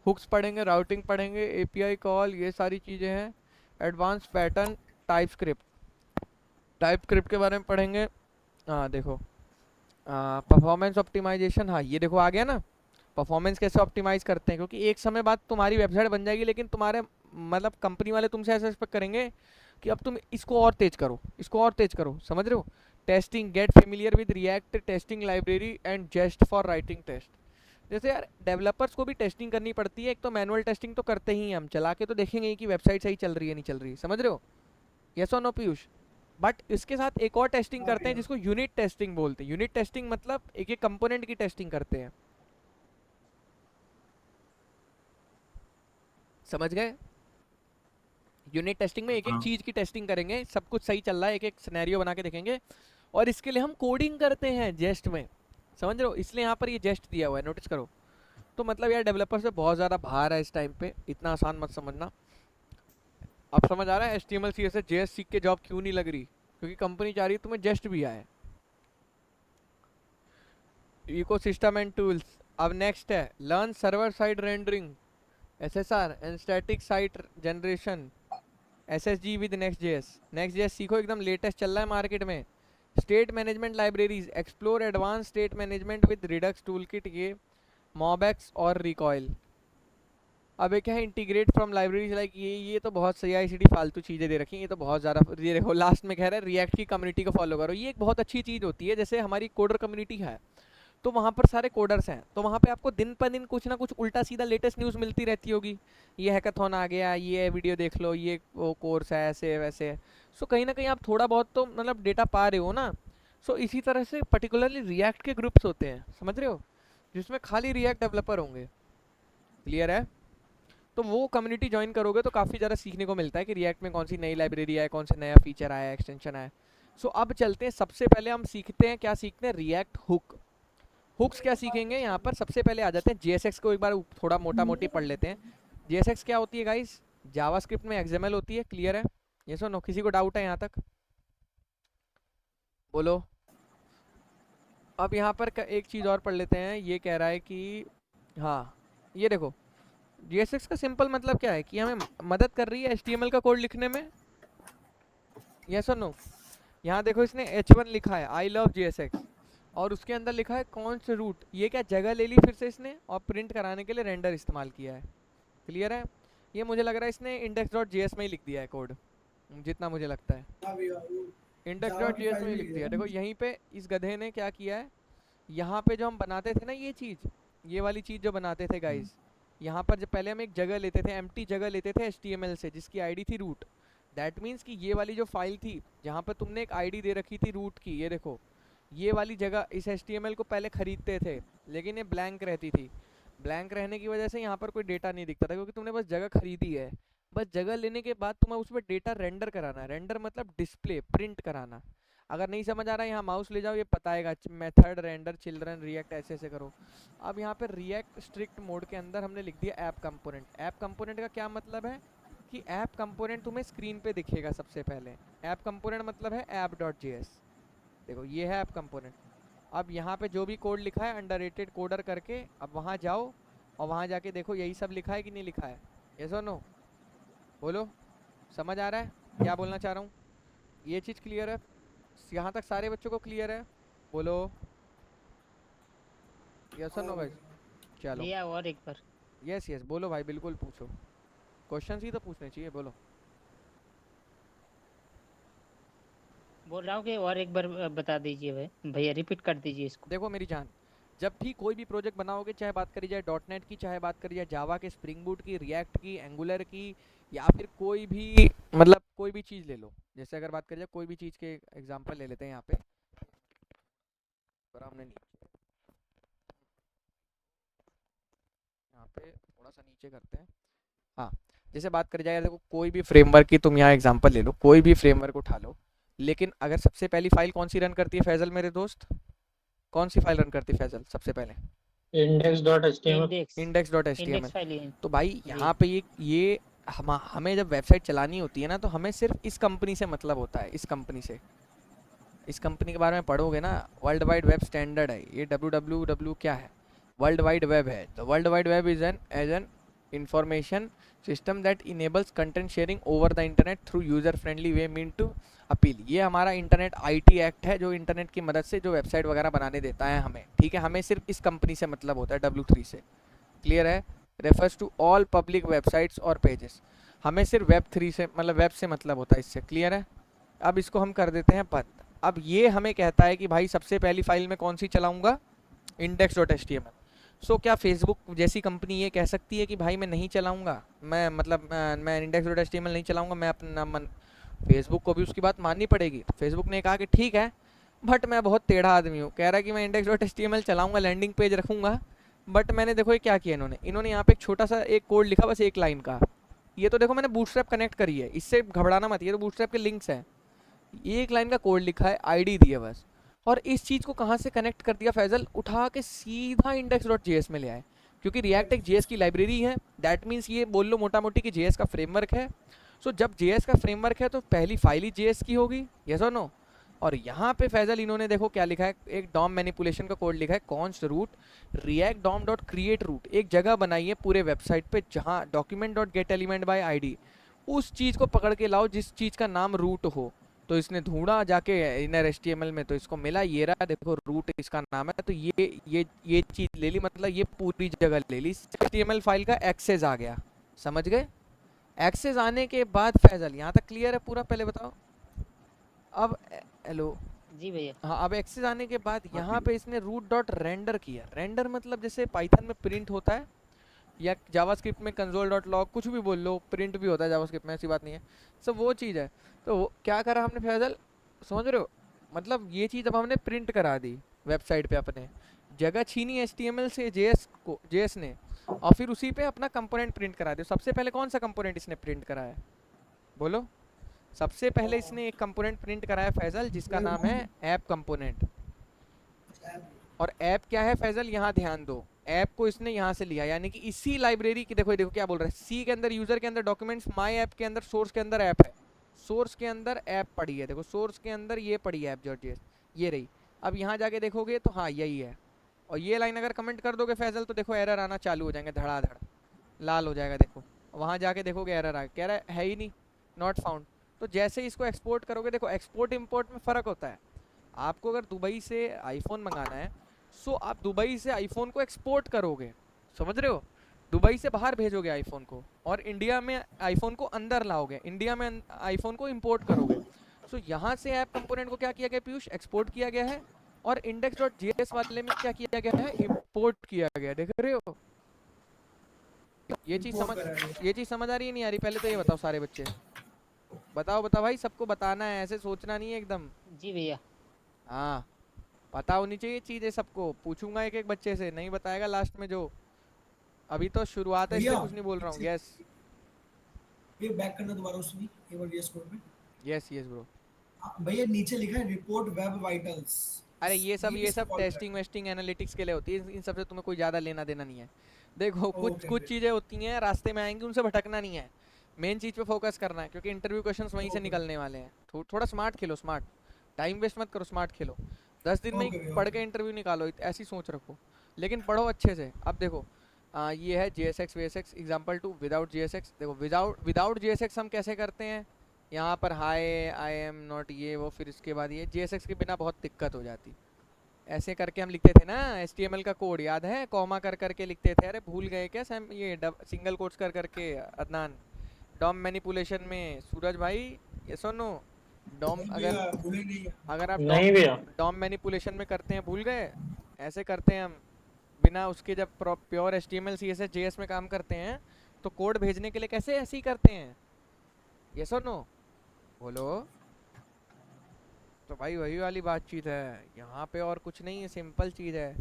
hooks पढ़ेंगे, routing पढ़ेंगे, एपीआई कॉल, ये सारी चीज़ें हैं। Advance pattern, TypeScript, TypeScript के बारे में पढ़ेंगे। हाँ देखो, परफॉर्मेंस ऑप्टिमाइजेशन, हाँ ये देखो आ गया ना, परफॉर्मेंस कैसे ऑप्टिमाइज करते हैं, क्योंकि एक समय बाद तुम्हारी वेबसाइट बन जाएगी लेकिन तुम्हारे मतलब कंपनी वाले तुमसे ऐसा एक्सपेक्ट करेंगे कि अब तुम इसको और तेज करो, इसको और तेज करो, समझ रहे हो। Testing, get familiar with React testing library and Jest for writing test. जैसे यार डेवलपर्स को भी टेस्टिंग करनी पड़ती है, एक तो मैनुअल टेस्टिंग तो करते ही हैं हम, चला के तो देखेंगे ही कि वेबसाइट सही चल रही है नहीं चल रही, समझ रहे हो, यस और नो पीयूष। बट इसके साथ एक और टेस्टिंग करते हैं जिसको यूनिट टेस्टिंग बोलते हैं। यूनिट टेस्टिंग मतलब एक एक कंपोनेंट की टेस्टिंग करते हैं, समझ गए। यूनिट टेस्टिंग में एक एक हाँ। चीज की टेस्टिंग करेंगे, सब कुछ सही चल रहा है, एक एक सिनेरियो बना के देखेंगे, और इसके लिए हम कोडिंग करते हैं जेस्ट में, समझ रहे हो, इसलिए यहाँ पर ये जेस्ट दिया हुआ है, नोटिस करो। तो मतलब यार डेवलपर से बहुत ज़्यादा भार है इस टाइम पे, इतना आसान मत समझना। अब समझ आ रहा है HTML CSS JS सीख के जॉब क्यों नहीं लग रही, क्योंकि कंपनी चाह रही है तुम्हें जेस्ट भी आए। इकोसिस्टम एंड टूल्स, अब नेक्स्ट है learn server side rendering, SSR and static site generation, SSG with Next.js। Next.js सीखो, एकदम लेटेस्ट चल रहा है मार्केट में। State management libraries, explore advance state management with Redux tool kit, ये मॉबैक्स और रिकॉयल। अब एक है इंटीग्रेट फ्रॉम लाइब्रेरीज लाइक, ये तो बहुत सही ICD फालतू चीज़ें दे रखी हैं, ये तो बहुत ज़्यादा। ये देखो लास्ट में कह रहा है रिएक्ट की कम्युनिटी को फॉलो करो, ये एक बहुत अच्छी चीज़ होती है। जैसे हमारी कोडर कम्युनिटी है तो वहाँ पर सारे कोडर्स हैं, तो वहाँ पे आपको दिन पर दिन कुछ ना कुछ उल्टा सीधा लेटेस्ट न्यूज़ मिलती रहती होगी, ये हैकाथॉन आ गया, ये वीडियो देख लो, ये वो कोर्स है, ऐसे वैसे। सो कहीं ना कहीं आप थोड़ा बहुत तो मतलब डेटा पा रहे हो ना। सो इसी तरह से पर्टिकुलरली रिएक्ट के ग्रुप्स होते हैं, समझ रहे हो, जिसमें खाली रिएक्ट डेवलपर होंगे, क्लियर है। तो वो कम्युनिटी ज्वाइन करोगे तो काफ़ी ज़्यादा सीखने को मिलता है कि रिएक्ट में कौन सी नई लाइब्रेरी है, कौन सा नया फीचर आया, एक्सटेंशन आया। सो अब चलते हैं, सबसे पहले हम सीखते हैं, क्या सीखते हैं, रिएक्ट हुक। हुक्स क्या सीखेंगे यहाँ पर, सबसे पहले आ जाते हैं JSX को एक बार थोड़ा मोटा मोटी पढ़ लेते हैं। JSX क्या होती है गाइस, जावास्क्रिप्ट में XML होती है, क्लियर है, ये सुनो, किसी को डाउट है यहाँ तक, बोलो। अब यहाँ पर एक चीज़ और पढ़ लेते हैं, ये कह रहा है कि हाँ ये देखो JSX का सिंपल मतलब क्या है कि हमें मदद कर रही है HTML का कोड लिखने में, यस और नो। यहाँ देखो इसने H1 लिखा है, आई लव JSX, और उसके अंदर लिखा है कौन से रूट, ये क्या जगह ले ली फिर से इसने, और प्रिंट कराने के लिए रेंडर इस्तेमाल किया है, क्लियर है। ये मुझे लग रहा है इसने index.js में ही लिख दिया है कोड, जितना मुझे लगता है index.js में ही लिख दिया। देखो यहीं पे इस गधे ने क्या किया है, यहाँ पे जो हम बनाते थे ना ये चीज़, ये वाली चीज़ जो बनाते थे गाइज, यहाँ पर जब पहले हम एक जगह लेते थे, एम्प्टी जगह लेते थे HTML से जिसकी आईडी थी रूट। दैट मीन्स कि ये वाली जो फाइल थी जहाँ पर तुमने एक आईडी दे रखी थी रूट की, ये देखो ये वाली जगह, इस HTML को पहले खरीदते थे लेकिन ये ब्लैंक रहती थी। ब्लैंक रहने की वजह से यहाँ पर कोई डेटा नहीं दिखता था, क्योंकि तुमने बस जगह खरीदी है। बस जगह लेने के बाद तुम्हें उस पर डेटा रेंडर कराना है, रेंडर मतलब डिस्प्ले, प्रिंट कराना। अगर नहीं समझ आ रहा है यहाँ माउस ले जाओ, ये बताएगा मेथड रेंडर चिल्ड्रन रिएक्ट ऐसे ऐसे करो। अब यहाँ पे रिएक्ट स्ट्रिक्ट मोड के अंदर हमने लिख दिया ऐप कंपोनेंट। ऐप कंपोनेंट का क्या मतलब है कि ऐप कंपोनेंट तुम्हें स्क्रीन पे दिखेगा सबसे पहले। ऐप कंपोनेंट मतलब है app.js, देखो ये है ऐप कंपोनेंट। अब यहाँ पे जो भी कोड लिखा है अंडररेटेड कोडर करके, अब वहाँ जाओ और वहाँ जाके देखो यही सब लिखा है कि नहीं लिखा है, यस और नो, बोलो। समझ आ रहा है क्या बोलना चाह रहा हूँ, ये चीज़ क्लियर है यहाँ तक, सारे बच्चों को क्लियर है, बोलो यस और नो गाइस। चलो भैया और एक बार, यस यस बोलो भाई, बिल्कुल पूछो, क्वेश्चंस ही तो पूछने चाहिए, बोलो। बोल रहा हूँ कि और एक बार बता दीजिए भाई, भैया रिपीट कर दीजिए इसको। देखो मेरी जान, जब भी कोई भी प्रोजेक्ट बनाओगे, चाहे बात करी जाए .NET की, चाहे बात करी जाए जावा के, स्प्रिंग बूट की, रिएक्ट की, एंगुलर की, या फिर कोई भी मतलब कोई भी चीज़ ले लो, जैसे अगर बात करी जाए कोई भी चीज़ के एग्जांपल ले लेते हैं यहाँ पे, हमने यहाँ पे थोड़ा सा नीचे करते हैं। हाँ जैसे बात करी जाए, देखो कोई भी फ्रेमवर्क की तुम यहाँ एग्जांपल ले लो, कोई भी फ्रेमवर्क उठा लो, लेकिन अगर सबसे पहली फाइल कौन सी रन करती है फैजल मेरे दोस्त, कौन सी फाइल रन करती है फैजल सबसे पहले, index.html। index.html। फाइल तो भाई यहाँ पे ये हमें जब वेबसाइट चलानी होती है ना, तो हमें सिर्फ इस कंपनी से मतलब होता है, इस कंपनी से। इस कंपनी के बारे में पढ़ोगे ना, वर्ल्ड वाइड वेब स्टैंडर्ड है ये, WWW क्या है, वर्ल्ड वाइड वेब है। तो world wide web is an information system that enables content sharing over the internet through user friendly way meant to appeal। ये हमारा इंटरनेट आईटी एक्ट है जो इंटरनेट की मदद से जो वेबसाइट वगैरह बनाने देता है हमें, ठीक है। हमें सिर्फ इस कंपनी से मतलब होता है W3 से, क्लियर है। Refers to all public websites और पेजेस, हमें सिर्फ वेब3 से मतलब वेब से मतलब होता है इससे, क्लियर है। अब इसको हम कर देते हैं बंद। अब ये हमें कहता है कि भाई सबसे पहली फाइल में कौन सी चलाऊंगा, index.html। सो क्या फेसबुक जैसी कंपनी ये कह सकती है कि भाई मैं नहीं चलाऊंगा, मैं मतलब मैं index.html नहीं चलाऊंगा, मैं अपना मन, फेसबुक को भी उसकी बात माननी पड़ेगी। तो फेसबुक ने कहा कि ठीक है, बट मैं बहुत टेढ़ा आदमी हूँ, कह रहा है कि मैं index.html चलाऊंगा, लैंडिंग पेज रखूंगा। बट मैंने देखो ये क्या किया इन्होंने यहाँ पे एक छोटा सा एक कोड लिखा, बस एक लाइन का। ये तो देखो मैंने बूटस्ट्रैप कनेक्ट करी है, इससे घबराना मत, ये तो बूटस्ट्रैप के लिंक्स हैं। एक लाइन का कोड लिखा है, आईडी दी है बस, और इस चीज़ को कहाँ से कनेक्ट कर दिया फैजल, उठा के सीधा index.js में ले आए। क्योंकि रिएक्ट एक जेएस की लाइब्रेरी है, दैट मीन्स ये बोल लो मोटा मोटी कि जेएस का फ्रेमवर्क है। सो जब जेएस का फ्रेमवर्क है तो पहली फाइल ही जेएस की होगी, यस और नो। और यहाँ पे फैजल इन्होंने देखो क्या लिखा है, एक डॉम मैनिपुलेशन का कोड लिखा है, const root React DOM dot create root, एक जगह बनाई है पूरे वेबसाइट पे जहाँ document dot get element by ID, उस चीज़ को पकड़ के लाओ जिस चीज़ का नाम रूट हो। तो इसने ढूंढा जाके इनर HTML में, तो इसको मिला, ये रहा देखो रूट इसका नाम है। तो ये चीज़ ले ली, मतलब ये पूरी जगह ले ली, HTML फाइल का एक्सेस आ गया, समझ गए। एक्सेस आने के बाद फैजल यहाँ तक क्लियर है पूरा, पहले बताओ। अब हेलो जी भैया। हाँ, अब एक्सेस आने के बाद यहाँ पे इसने रूट डॉट रेंडर किया। रेंडर मतलब जैसे पाइथन में प्रिंट होता है या जावास्क्रिप्ट में कंसोल डॉट लॉग, कुछ भी बोल लो, प्रिंट भी होता है जावास्क्रिप्ट में, ऐसी बात नहीं है, सब वो चीज़ है। तो क्या करा हमने फैजल, समझ रहे हो, मतलब ये चीज़ अब हमने प्रिंट करा दी वेबसाइट पे, अपने जगह छीनी HTML से जेएस ने, और फिर उसी पे अपना कंपोनेंट प्रिंट करा दिया। सबसे पहले कौन सा कंपोनेंट इसने प्रिंट करा है, बोलो। सबसे पहले इसने एक कंपोनेंट प्रिंट करा है फैजल, जिसका नाम है ऐप कंपोनेंट। और ऐप क्या है फैजल, यहाँ ध्यान दो, ऐप को इसने यहाँ से लिया, यानी कि इसी लाइब्रेरी की, देखो क्या बोल रहा है, सी के अंदर यूजर के अंदर डॉक्यूमेंट्स, माई ऐप के अंदर सोर्स के अंदर ऐप है, सोर्स के अंदर ऐप पड़ी है, देखो सोर्स के अंदर ये पड़ी है ऐप.js, ये रही। अब यहाँ जाके देखोगे तो हाँ यही है, और ये लाइन अगर कमेंट कर दोगे फैजल तो देखो एरर आना चालू हो जाएंगे, धड़ाधड़ लाल हो जाएगा, देखो वहाँ जाके देखोगे एरर आ, कह रहा है ही नहीं, नॉट फाउंड। तो जैसे ही इसको एक्सपोर्ट करोगे, देखो एक्सपोर्ट इम्पोर्ट में फ़र्क होता है। आपको अगर दुबई से आईफोन मंगाना है, सो आप दुबई से आईफोन को एक्सपोर्ट करोगे, समझ रहे हो, दुबई से बाहर भेजोगे आईफोन को, और इंडिया में आईफोन को अंदर लाओगे, इंडिया में आईफोन को इंपोर्ट करोगे। सो यहाँ से ऐप कंपोनेंट को क्या किया गया पीयूष, एक्सपोर्ट किया गया है, और index.js वाले में क्या किया गया है, इंपोर्ट किया गया, देख रहे हो। ये चीज़ समझ आ रही है नहीं आ रही, पहले तो ये बताओ सारे बच्चे, बताओ भाई, सबको बताना है, ऐसे सोचना नहीं है एकदम। जी भैया। हाँ, पता होनी चाहिए चीज़ें सबको, पूछूंगा एक एक बच्चे से, नहीं बताएगा लास्ट में जो, अभी तो शुरुआत है इसलिए कुछ नहीं बोल रहा हूँ। यस ये बैक करना दोबारा उसमें, एक बार VS कोड में। Yes bro. भैया नीचे लिखा है रिपोर्ट वेब वाइटल्स। अरे ये सब टेस्टिंग वेस्टिंग एनालिटिक्स के लिए होती है, इन सब से तुम्हें कोई ज़्यादा लेना देना नहीं है। देखो कुछ चीज़ें होती हैं रास्ते में आएंगी, उनसे भटकना नहीं है, मेन चीज़ पे फोकस करना है, क्योंकि इंटरव्यू क्वेश्चंस वहीं से निकलने वाले हैं। थोड़ा स्मार्ट खेलो, स्मार्ट, टाइम वेस्ट मत करो, स्मार्ट खेलो। 10 दिन में ही पढ़ के इंटरव्यू निकालो, ऐसी सोच रखो, लेकिन पढ़ो अच्छे से। अब देखो ये है JSX VSX example 2 without JSX। देखो विदाउट JSX हम कैसे करते हैं, यहाँ पर हाय आई एम नॉट ये वो, फिर इसके बाद ये JSX के बिना बहुत दिक्कत हो जाती। ऐसे करके हम लिखते थे ना HTML का कोड, याद है, कॉमा कर करके लिखते थे। अरे भूल गए क्या सैम, ये सिंगल कोट्स कर करके। अदनान डॉम मैनिपुलेशन में, सूरज भाई ये सुनो, डॉम अगर आप डॉम मैनिपुलेशन में करते हैं, भूल गए, ऐसे करते हैं हम बिना उसके, जब प्योर HTML CSS JS में काम करते हैं तो कोड भेजने के लिए कैसे ऐसे ही करते हैं, ये सुनो, बोलो। तो भाई वही वाली बातचीत है यहाँ पे, और कुछ नहीं है, सिंपल चीज़ है।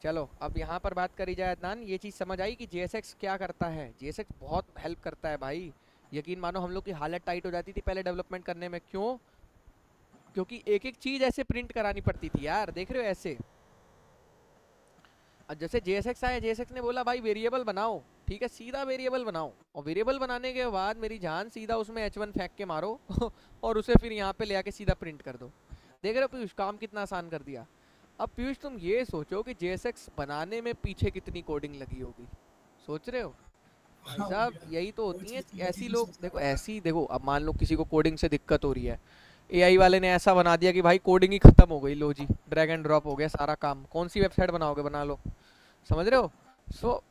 चलो अब यहाँ पर बात करी जाए अदनान, ये चीज़ समझ आई कि JSX क्या करता है। JSX बहुत हेल्प करता है भाई, यकीन मानो हम लोग की हालत टाइट हो जाती थी पहले डेवलपमेंट करने में। क्यों, क्योंकि एक एक चीज़ ऐसे प्रिंट करानी पड़ती थी यार, देख रहे हो ऐसे। जैसे JSX आया, JSX ने बोला भाई वेरिएबल बनाओ, ठीक है, सीधा वेरिएबल बनाओ, और वेरिएबल बनाने के बाद मेरी जान सीधा उसमें H1 फेंक के मारो और उसे फिर यहाँ पे ले आके सीधा प्रिंट कर दो। देख रहे हो पीयूष, काम कितना आसान कर दिया। अब पीयूष तुम ये सोचो कि JSX बनाने में पीछे कितनी कोडिंग लगी होगी, सोच रहे हो। भाई हाँ साहब भैया, यही तो वो होती है चीज़ तो ये ऐसी चीज़ लोग। सोचना देखो पड़ता है। ऐसी देखो, अब मान लो किसी को कोडिंग से दिक्कत हो रही है, एआई वाले ने ऐसा बना दिया कि भाई कोडिंग ही खत्म हो गई, लो जी ड्रैग एंड ड्रॉप हो गया सारा काम, कौन सी वेबसाइट बनाओगे, बना लो। समझ रहे हो? सो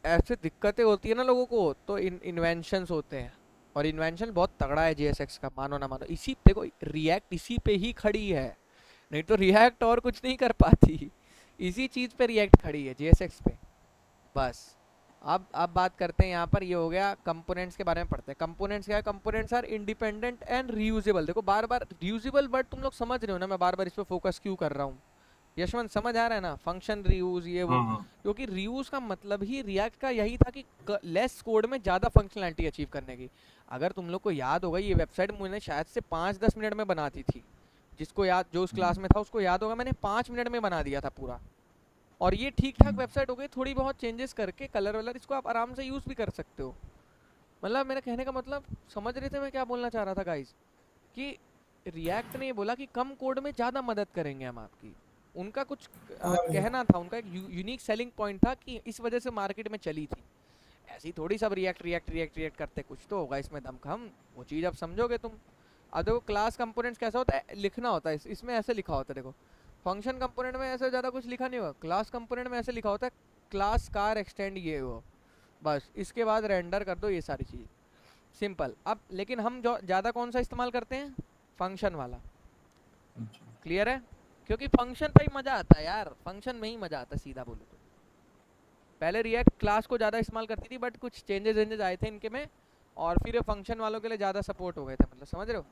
ऐसे दिक्कतें होती है ना लोगों को, तो इन्वेंशंस होते हैं। और इन्वेंशन बहुत तगड़ा है जेएसएक्स का, मानो ना मानो। इसी देखो रिएक्ट इसी पे ही खड़ी है, नहीं तो रिएक्ट और कुछ नहीं कर पाती। इसी चीज पे रिएक्ट खड़ी है, जेएसएक्स पे। बस अब बात करते हैं यहाँ पर, ये हो गया कंपोनेंट्स के बारे में पढ़ते हैं। कंपोनेंट्स क्या है? Components are independent and reusable. देखो बार बार रीयूजेबल वर्ड तुम लोग समझ रहे हो ना, मैं बार बार इस पे फोकस क्यों कर रहा हूँ? यशवंत समझ आ रहा है ना? फंक्शन रीयूज ये वो। हाँ हाँ। क्योंकि रीयूज का मतलब ही रिएक्ट का यही था कि लेस कोड में ज़्यादा फंक्शनैलिटी अचीव करने की। अगर तुम लोग को याद होगा, ये वेबसाइट मैंने शायद से 5-10 मिनट में बनाती थी। जिसको याद, जो उस क्लास में था उसको याद होगा, मैंने 5 मिनट में बना दिया था पूरा। और ये ठीक ठाक वेबसाइट हो गई, थोड़ी बहुत चेंजेस करके कलर वलर, इसको आप आराम से यूज़ भी कर सकते हो। मतलब मेरे कहने का मतलब समझ रहे थे मैं क्या बोलना चाह रहा था गाइस? कि रिएक्ट ने ये बोला कि कम कोड में ज़्यादा मदद करेंगे हम आपकी। उनका कुछ हाँ भैया। कहना था, उनका एक यूनिक सेलिंग पॉइंट था कि इस वजह से मार्केट में चली थी। ऐसी थोड़ी सब रिएक्ट रिएक्ट रिएक्ट रिएक्ट करते, कुछ तो होगा इसमें दम खम। वो चीज़ अब समझोगे तुम। अब देखो क्लास कंपोनेंट्स कैसा होता है, लिखना होता है इसमें ऐसे लिखा होता है। देखो फंक्शन कंपोनेंट में ऐसे ज़्यादा कुछ लिखा नहीं होगा, क्लास कंपोनेंट में ऐसे लिखा होता है क्लास कार एक्सटेंड ये वो, बस इसके बाद रेंडर कर दो, ये सारी चीज़ सिंपल। अब लेकिन हम जो ज़्यादा कौन सा इस्तेमाल करते हैं? फंक्शन वाला। अच्छा। क्लियर है? क्योंकि फंक्शन पे ही मज़ा आता है यार, फंक्शन में ही मज़ा आता है सीधा बोलो तो। पहले रिएक्ट क्लास को ज़्यादा इस्तेमाल करती थी, बट कुछ चेंजेस वेंजेस आए थे इनके में, और फिर फंक्शन वालों के लिए ज़्यादा सपोर्ट हो गए थे, मतलब समझ रहे हो?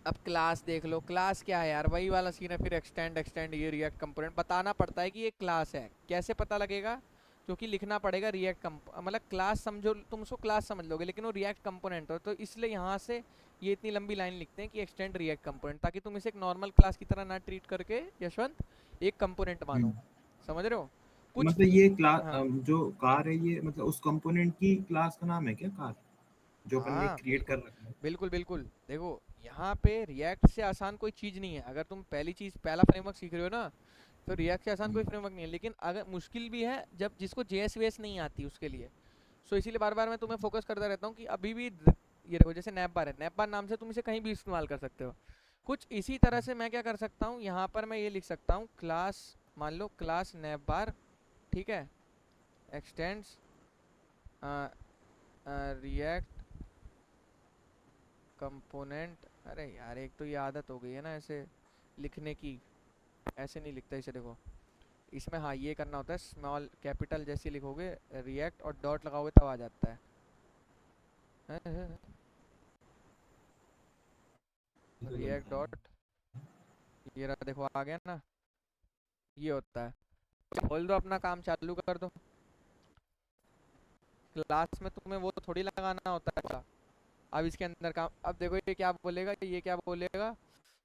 अब क्लास देख लो, क्लास क्या है यार, वही वाला सीन है फिर। एक्सटेंड एक्सटेंड ये रिएक्ट कंपोनेंट बताना पड़ता है कि ये क्लास है। कैसे पता लगेगा? क्योंकि लिखना पड़ेगा रिएक्ट मतलब क्लास समझो तुम, उसको क्लास समझ लोगे लेकिन वो रिएक्ट कंपोनेंट हो, तो इसलिए यहाँ से ये इतनी लंबी लाइन लिखते हैं कि एक्सटेंड रिएक्ट कंपोनेंट, ताकि तुम इसे एक नॉर्मल क्लास की तरह ना ट्रीट करके यशवंत एक कंपोनेंट मानो। समझ रहे हो? तो कुछ मतलब ये क्लास हाँ जो कार है, ये मतलब उस कंपोनेंट की क्लास का नाम है क्या, कार जो अपन ने हाँ क्रिएट कर बिल्कुल रखा है? बिल्कुल बिल्कुल। देखो यहाँ पे रिएक्ट से आसान कोई चीज़ नहीं है। अगर तुम पहली चीज़ पहला फ्रेमवर्क सीख रहे हो ना, तो रिएक्ट से आसान कोई फ्रेमवर्क नहीं है। लेकिन अगर मुश्किल भी है जब जिसको जेएस वेस नहीं आती उसके लिए। सो इसीलिए बार बार मैं तुम्हें फोकस करता रहता हूँ कि अभी भी ये देखो जैसे नैप बार है, नैप बार नाम से तुम इसे कहीं भी इस्तेमाल कर सकते हो। कुछ इसी तरह से मैं क्या कर सकता हूँ, यहाँ पर मैं ये लिख सकता हूँ क्लास, मान लो क्लास नैप बार, ठीक है, एक्सटेंड्स रिएक्ट कंपोनेंट। अरे यार एक तो ये आदत हो गई है ना ऐसे लिखने की, ऐसे नहीं लिखता इसे। देखो इसमें हाँ ये करना होता है, स्मॉल कैपिटल जैसे लिखोगे रिएक्ट और डॉट लगाओगे तब आ जाता है। रिएक्ट डॉट, ये रहा देखो आ गया ना, ये होता है। खोल दो अपना काम चालू कर दो। क्लास में तुम्हें वो थोड़ी लगाना होता है। अब इसके अंदर काम, अब देखो ये क्या बोलेगा, ये क्या बोलेगा,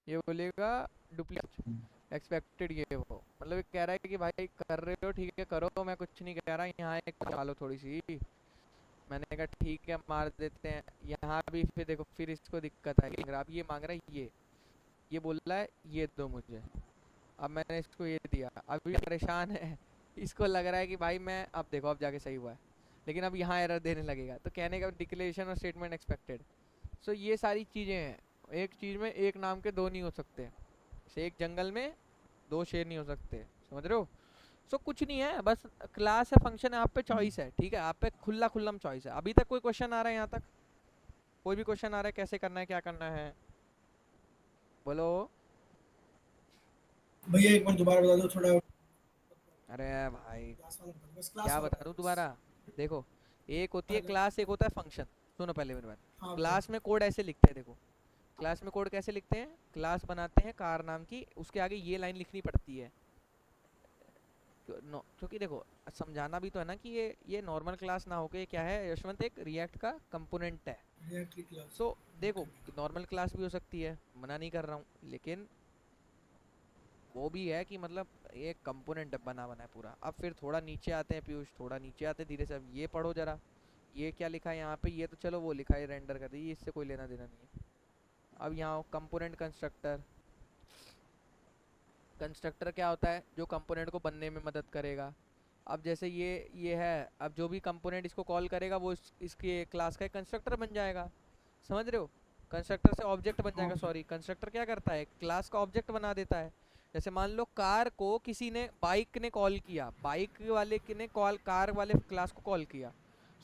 ये बोलेगा डुप्लीकेट एक्सपेक्टेड ये वो, मतलब ये कह रहा है कि भाई कर रहे हो ठीक है करो, मैं कुछ नहीं कह रहा, यहाँ एक डालो थोड़ी सी। मैंने कहा ठीक है मार देते हैं। यहाँ भी फिर देखो फिर इसको दिक्कत है, अब ये मांग रहा है ये बोल रहा है ये दो मुझे। अब मैंने इसको ये दिया, अभी परेशान है। इसको लग रहा है कि भाई मैं, अब देखो अब जाके सही हुआ है, लेकिन अब यहाँ एरर देने लगेगा। तो कहने का डिक्लेरेशन और स्टेटमेंट एक्सपेक्टेड। सो ये सारी चीज़ें हैं। एक चीज़ में एक नाम के दो नहीं हो सकते, जैसे एक जंगल में दो शेर नहीं हो सकते। समझ रहे हो? सो कुछ नहीं है, बस क्लास है, फंक्शन है, आप पे चॉइस है, ठीक है, आप पे खुला खुल्लम चॉइस है। अभी तक कोई क्वेश्चन आ रहा है यहाँ तक? कोई भी क्वेश्चन आ रहा है कैसे करना है क्या करना है? बोलो। भैया एक बार दोबारा बता दो थोड़ा। अरे भाई क्लास वाला बता दो, बस क्लास क्या वाला बता बता दूं दो बस। दोबारा? देखो एक होती है हाँ क्लास, एक होता है फंक्शन। सुनो पहले मेरी बात। हाँ भैया। क्लास में कोड ऐसे लिखते हैं, देखो क्लास में कोड कैसे लिखते हैं, क्लास बनाते हैं कार नाम की, उसके आगे ये लाइन लिखनी पड़ती है। क्योंकि देखो समझाना भी तो है ना कि ये नॉर्मल क्लास ना होके क्या है यशवंत, एक रिएक्ट का कंपोनेंट है। रिएक्ट की क्लास। सो देखो ओके भैया। नॉर्मल क्लास भी हो सकती है, मना नहीं कर रहा हूँ, लेकिन वो भी है कि मतलब एक कंपोनेंट बना बना है पूरा। अब फिर थोड़ा नीचे आते हैं पीयूष, थोड़ा नीचे आते हैं धीरे से। अब ये पढ़ो जरा, ये क्या लिखा है यहाँ पे, ये तो चलो वो लिखा है रेंडर कर दी, ये इससे कोई लेना देना नहीं है। अब यहाँ कंपोनेंट कंस्ट्रक्टर। कंस्ट्रक्टर क्या होता है? जो कंपोनेंट को बनने में मदद करेगा। अब जैसे ये है, अब जो भी कंपोनेंट इसको कॉल करेगा वो इसके क्लास का एक कंस्ट्रक्टर बन जाएगा, समझ रहे हो? कंस्ट्रक्टर से ऑब्जेक्ट बन जाएगा, सॉरी कंस्ट्रक्टर क्या करता है, क्लास का ऑब्जेक्ट बना देता है। जैसे मान लो कार को किसी ने, बाइक ने कॉल किया, बाइक वाले ने कॉल कार वाले क्लास को कॉल किया,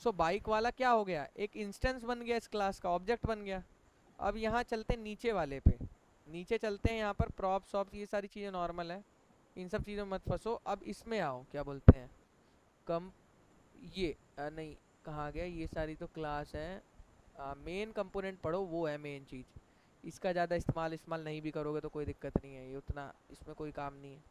सो बाइक वाला क्या हो गया, एक इंस्टेंस बन गया, इस क्लास का ऑब्जेक्ट बन गया। अब यहाँ चलते हैं नीचे वाले पे, नीचे चलते हैं, यहाँ पर प्रॉप्स ऑप्स ये सारी चीज़ें नॉर्मल है, इन सब चीज़ों में मत फंसो। अब इसमें आओ, क्या बोलते हैं, कम ये नहीं कहाँ गया, ये सारी तो क्लास है, मेन कंपोनेंट पढ़ो, वो है मेन चीज़। इसका ज़्यादा इस्तेमाल नहीं भी करोगे तो कोई दिक्कत नहीं है, ये उतना इसमें कोई काम नहीं है।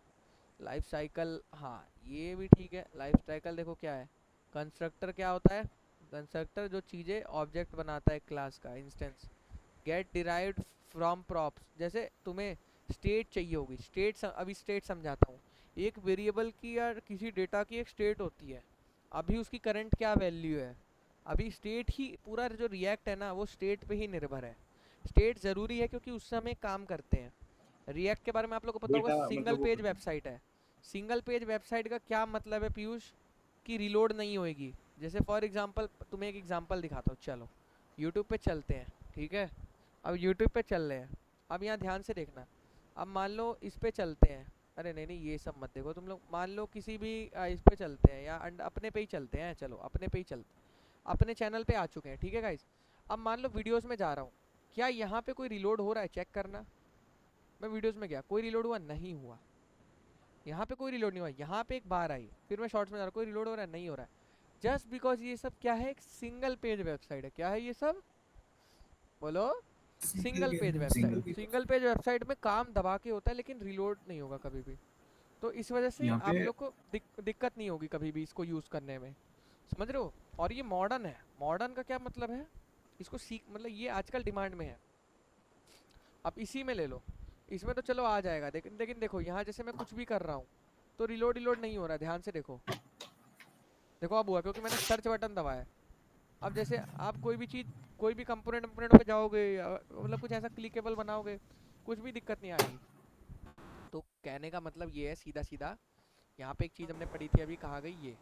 लाइफ साइकिल, हाँ ये भी ठीक है। लाइफ साइकिल देखो क्या है, कंस्ट्रक्टर क्या होता है, कंस्ट्रक्टर जो चीज़ें ऑब्जेक्ट बनाता है क्लास का, instance. Get derived from props, जैसे तुम्हें स्टेट चाहिए होगी, स्टेट अभी स्टेट समझाता हूँ। एक वेरिएबल की या किसी डेटा की एक स्टेट होती है, अभी उसकी करंट क्या वैल्यू है, अभी स्टेट ही पूरा जो रिएक्ट है ना वो स्टेट पे ही निर्भर है। स्टेट ज़रूरी है क्योंकि उससे हमें काम करते हैं। रिएक्ट के बारे में आप लोग को पता होगा, डेटा सिंगल मतलब पेज वेबसाइट है। सिंगल पेज वेबसाइट का क्या मतलब है पीयूष, की रिलोड नहीं होएगी। जैसे फॉर एग्जांपल तुम्हें एक एग्जांपल दिखाता हूँ, चलो यूट्यूब पे चलते हैं, ठीक है। अब यूट्यूब पे चल रहे हैं, अब यहाँ ध्यान से देखना। अब मान लो इस पे चलते हैं, अरे नहीं ये सब मत देखो तुम लोग, मान लो किसी भी इस पे चलते हैं या अपने पे ही चलते हैं, चलो अपने पे ही चलते, अपने चैनल पे आ चुके हैं, ठीक है गाइस। अब मान लो वीडियोस में जा रहा हूँ, क्या यहाँ पे कोई रिलोड हो रहा है, चेक करना। मैं वीडियोस में गया, कोई रिलोड हुआ नहीं हुआ, यहाँ पे कोई रिलोड नहीं हुआ, यहाँ पे एक बार आई, फिर मैं शॉर्ट्स में जा रहा हूँ, कोई रिलोड हो रहा है नहीं हो रहा है, जस्ट बिकॉज ये सब क्या है, एक सिंगल पेज वेबसाइट है। क्या है ये सब, बोलो, single page website. Single page website में काम दबा के होता है लेकिन रिलोड नहीं होगा कभी भी, तो इस वजह से यहाँ आप पे लोग को दिक्कत नहीं होगी कभी भी इसको यूज़ करने में, समझ रहे हो। और ये मॉडर्न है, मॉडर्न का क्या मतलब है, इसको सीख, मतलब ये आजकल डिमांड में है। अब इसी में ले लो, इसमें तो चलो आ जाएगा, लेकिन लेकिन देखो यहाँ जैसे मैं कुछ भी कर रहा हूँ तो रिलोड नहीं हो रहा है, ध्यान से देखो। देखो अब हुआ क्योंकि मैंने सर्च बटन दबाया। अब जैसे आप कोई भी चीज़, कोई भी कंपोनेंट पे जाओगे, मतलब कुछ ऐसा क्लिकेबल बनाओगे, कुछ भी दिक्कत नहीं आएगी। तो कहने का मतलब ये है सीधा सीधा, यहाँ पे एक चीज़ हमने पढ़ी थी अभी, कहाँ गई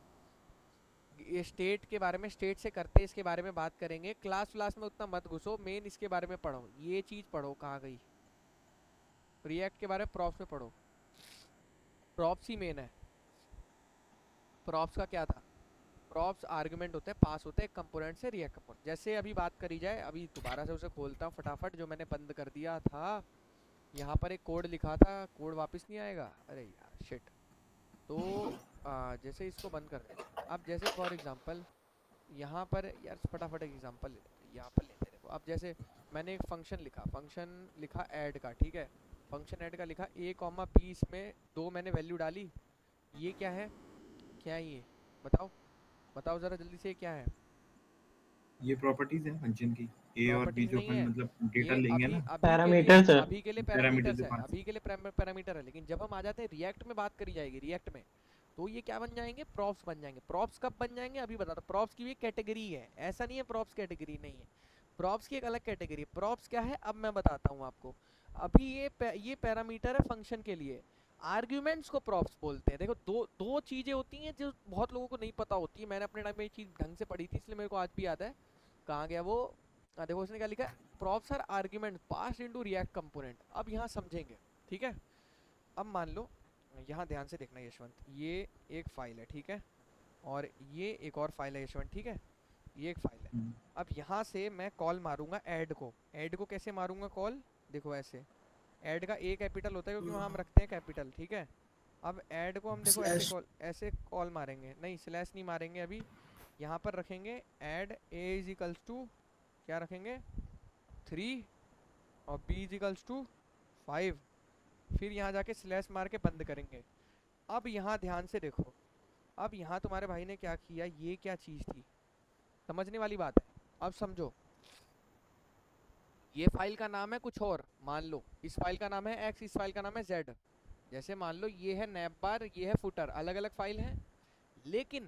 ये स्टेट के बारे में, स्टेट से करते इसके बारे में बात करेंगे। क्लास व्लास में उतना मत घुसो, मेन इसके बारे में पढ़ो, ये चीज़ पढ़ो, कहाँ गई, रिएक्ट के बारे में प्रॉप्स में पढ़ो, प्रॉप्स ही मेन है। प्रॉप्स का क्या था, प्रॉप्स आर्गुमेंट होते हैं, पास होते हैं कंपोनेंट से रिएक्ट कंपोनेंट। जैसे अभी बात करी जाए, अभी दोबारा से उसे खोलता हूँ फटाफट, जो मैंने बंद कर दिया था। यहाँ पर एक कोड लिखा था, कोड वापस नहीं आएगा, अरे यार शिट। तो जैसे इसको बंद कर दें, अब जैसे फॉर एग्जांपल यहाँ पर यार फटाफट एक एग्जांपल यहाँ पर लेते देखो। अब जैसे मैंने एक फंक्शन लिखा ऐड का, ठीक है, फंक्शन ऐड का लिखा a, b, इसमें 2 मैंने वैल्यू डाली। ये क्या है, क्या है ये, बताओ ज़रा जल्दी से, क्या है। ये प्रॉपर्टीज है फंक्शन की, ए और बी प्रॉपर्टीज जो नहीं अपन है, मतलब डेटा ये लेंगे अभी ना, पैरामीटर्स है। अभी के लिए पैरामीटर पैरामीटर्स है, डिफाइन। अभी के लिए पैरामीटर है। लेकिन जब हम आ जाते हैं रिएक्ट में, बात करी जाएगी रिएक्ट में, तो ये क्या बन जाएंगे, प्रॉप्स बन जाएंगे। प्रॉप्स कब बन जाएंगे अभी बता दो। प्रॉप्स की भी कैटेगरी है, ऐसा नहीं है प्रॉप्स कैटेगरी नहीं है, प्रॉप्स की एक अलग कैटेगरी है। प्रॉप्स क्या है अब मैं बताता हूँ आपको। अभी ये पैरामीटर है फंक्शन के लिए, आर्ग्यूमेंट्स को प्रॉप्स बोलते हैं। देखो दो चीज़ें होती हैं जो बहुत लोगों को नहीं पता होती है, मैंने अपने टाइम में ये चीज़ ढंग से पढ़ी थी इसलिए मेरे को आज भी याद है। कहाँ गया वो, देखो उसने क्या लिखा है, props are argument passed into React component. अब यहाँ समझेंगे, ठीक है। अब मान लो यहाँ ध्यान से देखना यशवंत, ये एक फाइल है, ठीक है, और ये एक और फाइल है यशवंत, ठीक है, ये एक फाइल है। अब यहाँ से मैं कॉल मारूंगा ऐड को कैसे मारूंगा कॉल, देखो ऐसे। ऐड का ए कैपिटल होता है क्योंकि वहाँ हम रखते हैं कैपिटल, ठीक है। अब ऐड को हम देखो ऐसे कॉल मारेंगे, नहीं स्लैश नहीं मारेंगे, अभी यहाँ पर रखेंगे add a is equals to, क्या रखेंगे 3 और बी इज इक्वल्स टू 5, फिर यहाँ जाके स्लैश मार के बंद करेंगे। अब यहाँ ध्यान से देखो, अब यहाँ तुम्हारे भाई ने क्या किया, ये क्या चीज़ थी, समझने वाली बात है। अब समझो, ये फाइल का नाम है कुछ और, मान लो इस फाइल का नाम है x, इस फाइल का नाम है z। जैसे मान लो ये है नैप बार, ये है फुटर, अलग अलग फाइल हैं। लेकिन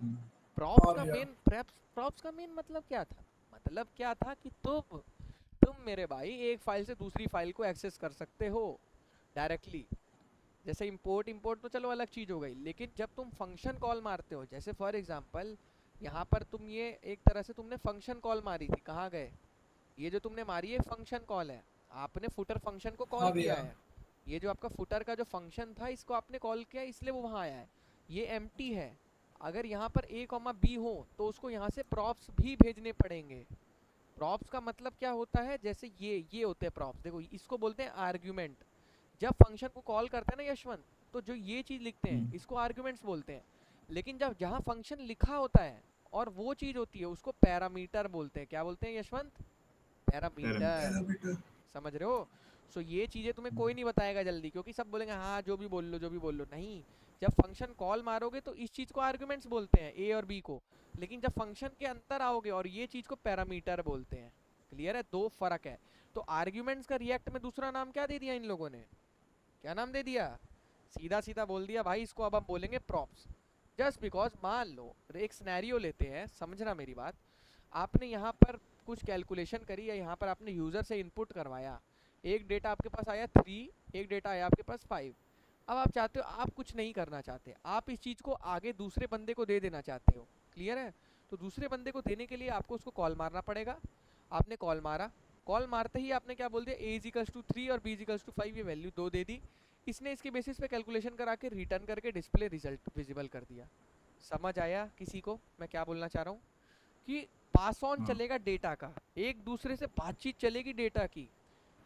प्रॉप्स का मेन मतलब क्या था, मतलब क्या था कि तुम मेरे भाई एक फाइल से दूसरी फाइल को एक्सेस कर सकते हो डायरेक्टली। जैसे इंपोर्ट तो चलो अलग चीज़ हो गई, लेकिन जब तुम फंक्शन कॉल मारते हो, जैसे फॉर एग्जांपल यहाँ पर तुम ये एक तरह से तुमने फंक्शन कॉल मारी थी, कहाँ गए, ये जो तुमने मारी है फंक्शन कॉल है, आपने फुटर फंक्शन को कॉल हाँ किया भैया। है, ये जो आपका फुटर का जो फंक्शन था इसको आपने कॉल किया इसलिए वो वहाँ आया है, ये एम्प्टी है। अगर यहाँ पर a कॉमा बी हो तो उसको यहाँ से प्रॉप्स भी भेजने पड़ेंगे। प्रॉप्स का मतलब क्या होता है, जैसे ये होते हैं प्रॉप्स, देखो इसको बोलते हैं आर्ग्यूमेंट। जब फंक्शन को कॉल करते हैं ना यशवंत, तो जो ये चीज़ लिखते हैं इसको आर्ग्यूमेंट्स बोलते हैं, लेकिन जब जहाँ फंक्शन लिखा होता है और वो चीज़ होती है उसको पैरामीटर बोलते हैं। क्या बोलते हैं यशवंत? पैरामीटर। पैरामीटर। समझ रहे हो? सो ये चीज़ें तुम्हें कोई नहीं बताएगा जल्दी, क्योंकि सब बोलेंगे हाँ जो भी बोल लो जो भी बोल लो, नहीं। जब फंक्शन कॉल मारोगे तो इस चीज़ को आर्ग्यूमेंट्स बोलते हैं, ए और बी को, लेकिन जब फंक्शन के अंदर आओगे और ये चीज़ को पैरामीटर बोलते हैं। क्लियर है? दो फर्क है। तो आर्ग्यूमेंट्स का रिएक्ट में दूसरा नाम क्या दे दिया इन लोगों ने? क्या नाम दे दिया? सीधा सीधा बोल दिया भाई इसको अब हम बोलेंगे प्रॉप्स। जस्ट बिकॉज मान लो एक सिनेरियो लेते हैं, समझना मेरी बात, आपने यहाँ पर कुछ कैलकुलेशन करी या यहाँ पर आपने यूज़र से इनपुट करवाया, एक डेटा आपके पास आया 3, एक डेटा आया आपके पास 5। अब आप चाहते हो, आप कुछ नहीं करना चाहते, आप इस चीज़ को आगे दूसरे बंदे को दे देना चाहते हो। क्लियर है? तो दूसरे बंदे को देने के लिए आपको उसको कॉल मारना पड़ेगा। आपने कॉल मारा, कॉल मारते ही आपने क्या बोल दिया, a इजिकल्स टू 3 और b इजिकल्स टू 5, ये वैल्यू 2 दे दी। इसने इसके बेसिस पे कैलकुलेशन करा के रिटर्न करके डिस्प्ले रिजल्ट विजिबल कर दिया। समझ आया किसी को मैं क्या बोलना चाह रहा हूँ? कि पास ऑन हाँ। चलेगा डेटा का, एक दूसरे से बातचीत चलेगी डेटा की।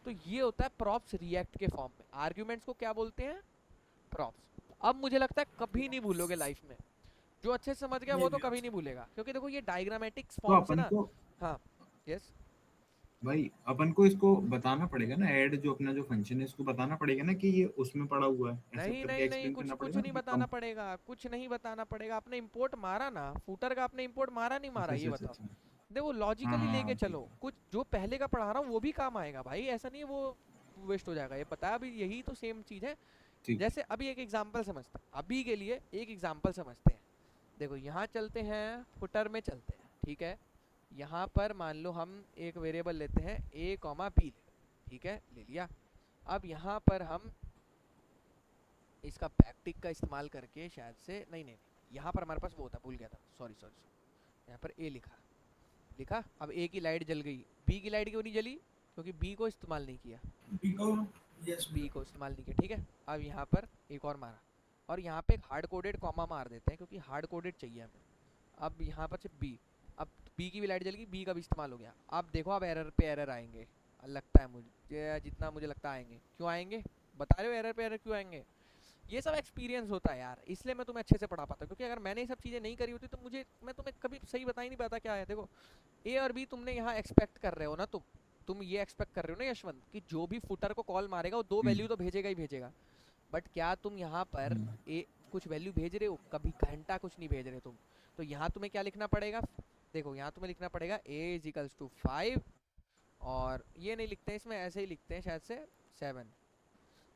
तो ये होता है प्रॉप्स रिएक्ट के फॉर्म में। आर्ग्यूमेंट्स को क्या बोलते हैं? प्रॉप्स। अब मुझे लगता है कभी नहीं भूलोगे लाइफ में, जो अच्छे से समझ गया नहीं वो तो भैया। कभी नहीं भूलेगा, क्योंकि देखो ये डायग्रामेटिक्स तो फॉर्म से अपन ना। को हाँ, यस। भाई अपन को इसको बताना पड़ेगा ना, ऐड जो अपना जो फंक्शन है इसको बताना पड़ेगा ना कि ये उसमें पड़ा हुआ है, ऐसे नहीं करके नहीं नहीं, एक्सप्लेन कुछ करना कुछ पड़ेगा नहीं ना कि बताना पड़ेगा, कुछ नहीं बताना पड़ेगा। आपने इंपोर्ट मारा ना, फूटर का आपने इंपोर्ट मारा नहीं मारा, अच्छा ये अच्छा अच्छा बताओ। अच्छा। देखो हाँ लॉजिकली हाँ लेके हाँ, ठीक चलो, है। कुछ जो पहले का पढ़ा रहा हूँ वो भी काम आएगा भाई, ऐसा नहीं है वो वेस्ट हो जाएगा। ये पता है अभी यही तो सेम चीज़ है। ठीक। जैसे अभी एक एग्जांपल समझते हैं, अभी के लिए एक एग्जांपल समझते हैं। देखो यहाँ चलते हैं, फुटर में चलते हैं, ठीक है। यहाँ पर मान लो हम एक वेरिएबल लेते हैं a कॉमा बी, ठीक है, ले लिया। अब यहाँ पर हम इसका बैकटिक का इस्तेमाल करके शायद से, नहीं, यहाँ पर हमारे पास वो होता, भूल गया था, सॉरी सॉरी। यहाँ पर a लिखा लिखा, अब a की लाइट जल गई, b की लाइट क्यों नहीं जली? क्योंकि b को इस्तेमाल नहीं किया, यस b को इस्तेमाल नहीं किया, ठीक है। अब यहाँ पर एक और मारा, और यहाँ पे एक हार्ड कोडेड कॉमा मार देते हैं क्योंकि हार्ड कोडेड चाहिए हमें। अब यहाँ पर से b, अब b की भी लाइट जल गई, b का भी इस्तेमाल हो गया। अब देखो अब एरर पे एरर आएंगे, लगता है मुझे, जितना मुझे लगता है आएंगे। क्यों आएंगे बता रहे हो? एरर पे एरर क्यों आएंगे? ये सब एक्सपीरियंस होता है यार, इसलिए मैं तुम्हें अच्छे से पढ़ा पाता हूँ, क्योंकि अगर मैंने ये सब चीज़ें नहीं करी होती तो मैं तुम्हें कभी सही बता ही नहीं पाता क्या है। देखो ए और बी तुमने यहाँ एक्सपेक्ट कर रहे हो ना, तुम ये एक्सपेक्ट कर रहे हो ना यशवंत, कि जो भी फुटर को कॉल मारेगा वो 2 वैल्यू तो भेजेगा ही भेजेगा। बट क्या तुम यहाँ पर कुछ वैल्यू भेज रहे हो? कभी घंटा कुछ नहीं भेज रहे तुम। तो यहाँ तुम्हें क्या लिखना पड़ेगा? देखो यहाँ तुम्हें लिखना पड़ेगा a इजिकल्स टू 5, और ये नहीं लिखते हैं इसमें, ऐसे ही लिखते हैं शायद से 7।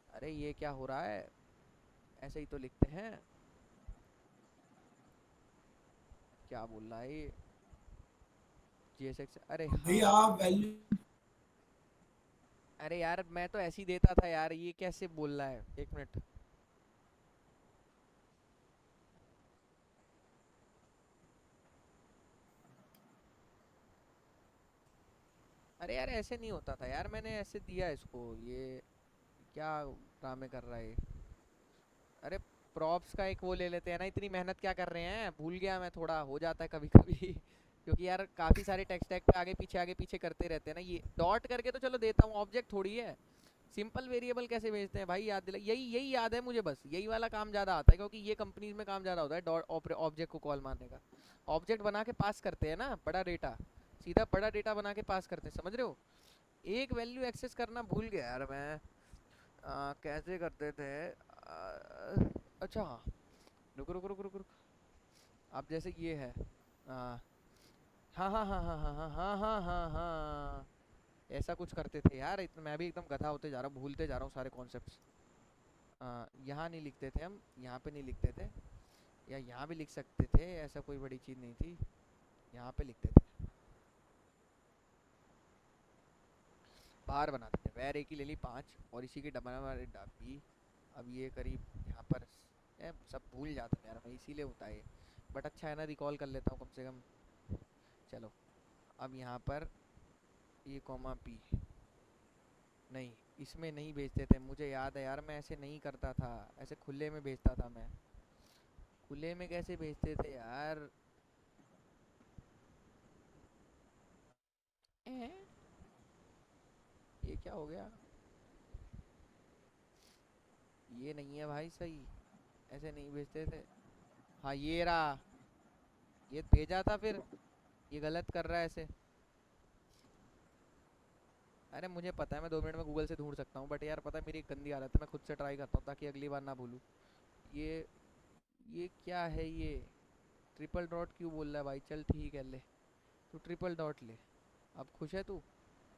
अरे ये क्या हो रहा है, ऐसे ही तो लिखते हैं। क्या बोल रहा है ये GSX? अरे भैया हाँ, आप वैल्यू अरे यार मैं तो ऐसे ही देता था यार, ये कैसे बोल रहा है, एक मिनट। अरे यार ऐसे नहीं होता था यार, मैंने ऐसे दिया इसको, ये क्या ड्रामे कर रहा है ये? अरे प्रॉप्स का एक वो ले लेते हैं ना, इतनी मेहनत क्या कर रहे हैं, भूल गया मैं, थोड़ा हो जाता है कभी कभी क्योंकि यार काफ़ी सारे टेक्स्ट टैग पे आगे पीछे करते रहते हैं ना। ये डॉट करके तो चलो देता हूँ, ऑब्जेक्ट थोड़ी है। सिंपल वेरिएबल कैसे भेजते हैं भाई, याद दिला, यही यही याद है मुझे, बस यही वाला काम ज़्यादा आता है, क्योंकि ये कंपनीज में काम ज़्यादा होता है डॉट ऑब्जेक्ट को कॉल मारने का। ऑब्जेक्ट बना के पास करते हैं ना, बड़ा डेटा, सीधा बड़ा डेटा बना के पास करते हैं, समझ रहे हो? एक वैल्यू एक्सेस करना भूल गया यार मैं, कैसे करते थे? अच्छा हाँ, रुक रुक रुक रुक रुक। अब जैसे ये है, हाँ हाँ हाँ हाँ हाँ हाँ हाँ हाँ हाँ हाँ हाँ, ऐसा कुछ करते थे यार। इतना मैं भी एकदम गधा होते जा रहा हूँ, भूलते जा रहा हूँ सारे कॉन्सेप्ट्स। यहाँ नहीं लिखते थे हम, यहाँ पे नहीं लिखते थे, या यहाँ भी लिख सकते थे, ऐसा कोई बड़ी चीज़ नहीं थी, यहाँ पे लिखते थे। बाहर बनाते थे, वैर एक ही ले ली 5, और इसी के डबल बी अब ये करीब यहाँ पर सब भूल जाता हूँ यार मैं, इसीलिए होता है ये। बट अच्छा है ना, रिकॉल कर लेता हूँ कम से कम। चलो अब यहाँ पर ये कॉमा पी, नहीं इसमें नहीं भेजते थे, मुझे याद है यार, मैं ऐसे नहीं करता था, ऐसे खुले में भेजता था मैं। खुले में कैसे भेजते थे यार? ये क्या हो गया? ये नहीं है भाई सही, ऐसे नहीं भेजते थे। हाँ ये रहा, ये भेजा था, फिर ये गलत कर रहा है ऐसे। अरे मुझे पता है मैं 2 मिनट में गूगल से ढूंढ सकता हूँ, बट यार पता है मेरी एक गंदी आदत है, मैं खुद से ट्राई करता हूँ ताकि अगली बार ना भूलूँ। ये क्या है ये? ट्रिपल डॉट क्यों बोल रहा है भाई? चल ठीक है, ले तू ट्रिपल डॉट ले। अब खुश है तू?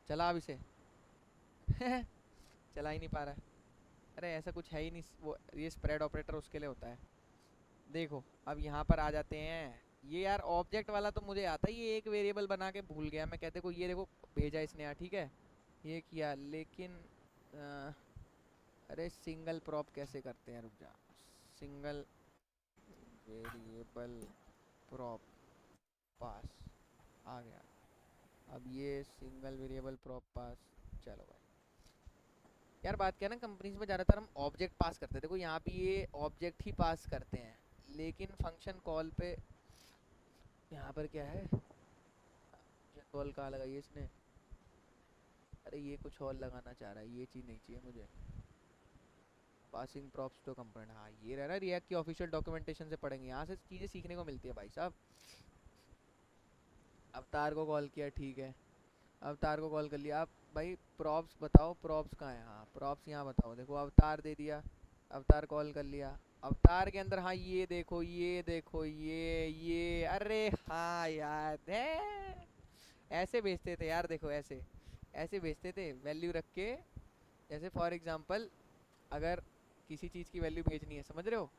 चला अब इसे। चला ही नहीं पा रहा है। अरे ऐसा कुछ है ही नहीं, वो ये स्प्रेड ऑपरेटर उसके लिए होता है। देखो अब यहाँ पर आ जाते हैं। ये यार ऑब्जेक्ट वाला तो मुझे आता है, ये एक वेरिएबल बना के भूल गया मैं। कहते को ये देखो भेजा इसने यहाँ, ठीक है ये किया, लेकिन अरे सिंगल प्रॉप कैसे करते हैं, रुक जा। सिंगल वेरिएबल प्रॉप पास आ गया। अब ये सिंगल वेरिएबल प्रॉप पास, चलो भाई। यार बात क्या है ना, कंपनीज में ज़्यादातर हम ऑब्जेक्ट पास करते हैं। देखो यहाँ पे ये ऑब्जेक्ट ही पास करते हैं, लेकिन फंक्शन कॉल पे यहाँ पर क्या है, फंक्शन कॉल कहाँ लगाई है इसने? अरे ये कुछ और लगाना चाह रहा है, ये चीज़ नहीं चाहिए मुझे। पासिंग प्रॉप्स टू कंपोनेंट, हाँ ये रहा ना, रिएक्ट की ऑफिशियल डॉक्यूमेंटेशन से पढ़ेंगे, यहाँ से चीज़ें सीखने को मिलती है भाई साहब। अवतार को कॉल किया, ठीक है अवतार को कॉल कर लिया। आप भाई प्रॉप्स बताओ, प्रॉप्स कहाँ है? हाँ प्रॉप्स यहाँ बताओ, देखो अवतार दे दिया, अवतार कॉल कर लिया। अवतार के अंदर हाँ ये देखो, ये देखो, ये अरे हाँ याद है, ऐसे भेजते थे यार। देखो ऐसे ऐसे भेजते थे वैल्यू रख के। जैसे फॉर एग्जांपल अगर किसी चीज़ की वैल्यू भेजनी है, समझ रहे हो?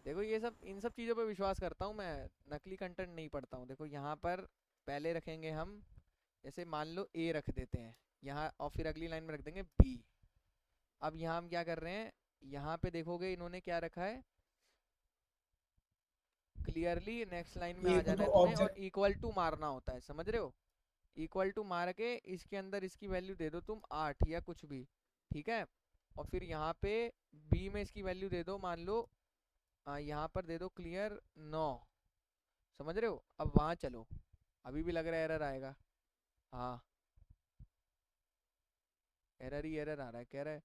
देखो ये सब, इन सब चीज़ों पे विश्वास करता हूँ मैं, नकली कंटेंट नहीं पढ़ता हूँ। देखो यहाँ पर पहले रखेंगे हम, जैसे मान लो ए रख देते हैं यहाँ, और फिर अगली लाइन में रख देंगे बी। अब यहाँ हम क्या कर रहे हैं, यहाँ पे देखोगे इन्होंने क्या रखा है, क्लियरली नेक्स्ट लाइन में आ ये को जाना तो है तुम्हें, और ऑब्जेक्ट इक्वल टू मारना होता है, समझ रहे हो? इक्वल टू मार के इसके अंदर इसकी वैल्यू दे दो तुम 8 या कुछ भी, ठीक है। और फिर यहाँ पे बी में इसकी वैल्यू दे दो, मान लो यहाँ पर दे दो क्लियर 9, समझ रहे हो? अब वहाँ चलो, अभी भी लग रहा है एरर आएगा। हाँ एरर ही एरर आ रहा है, कह रहा है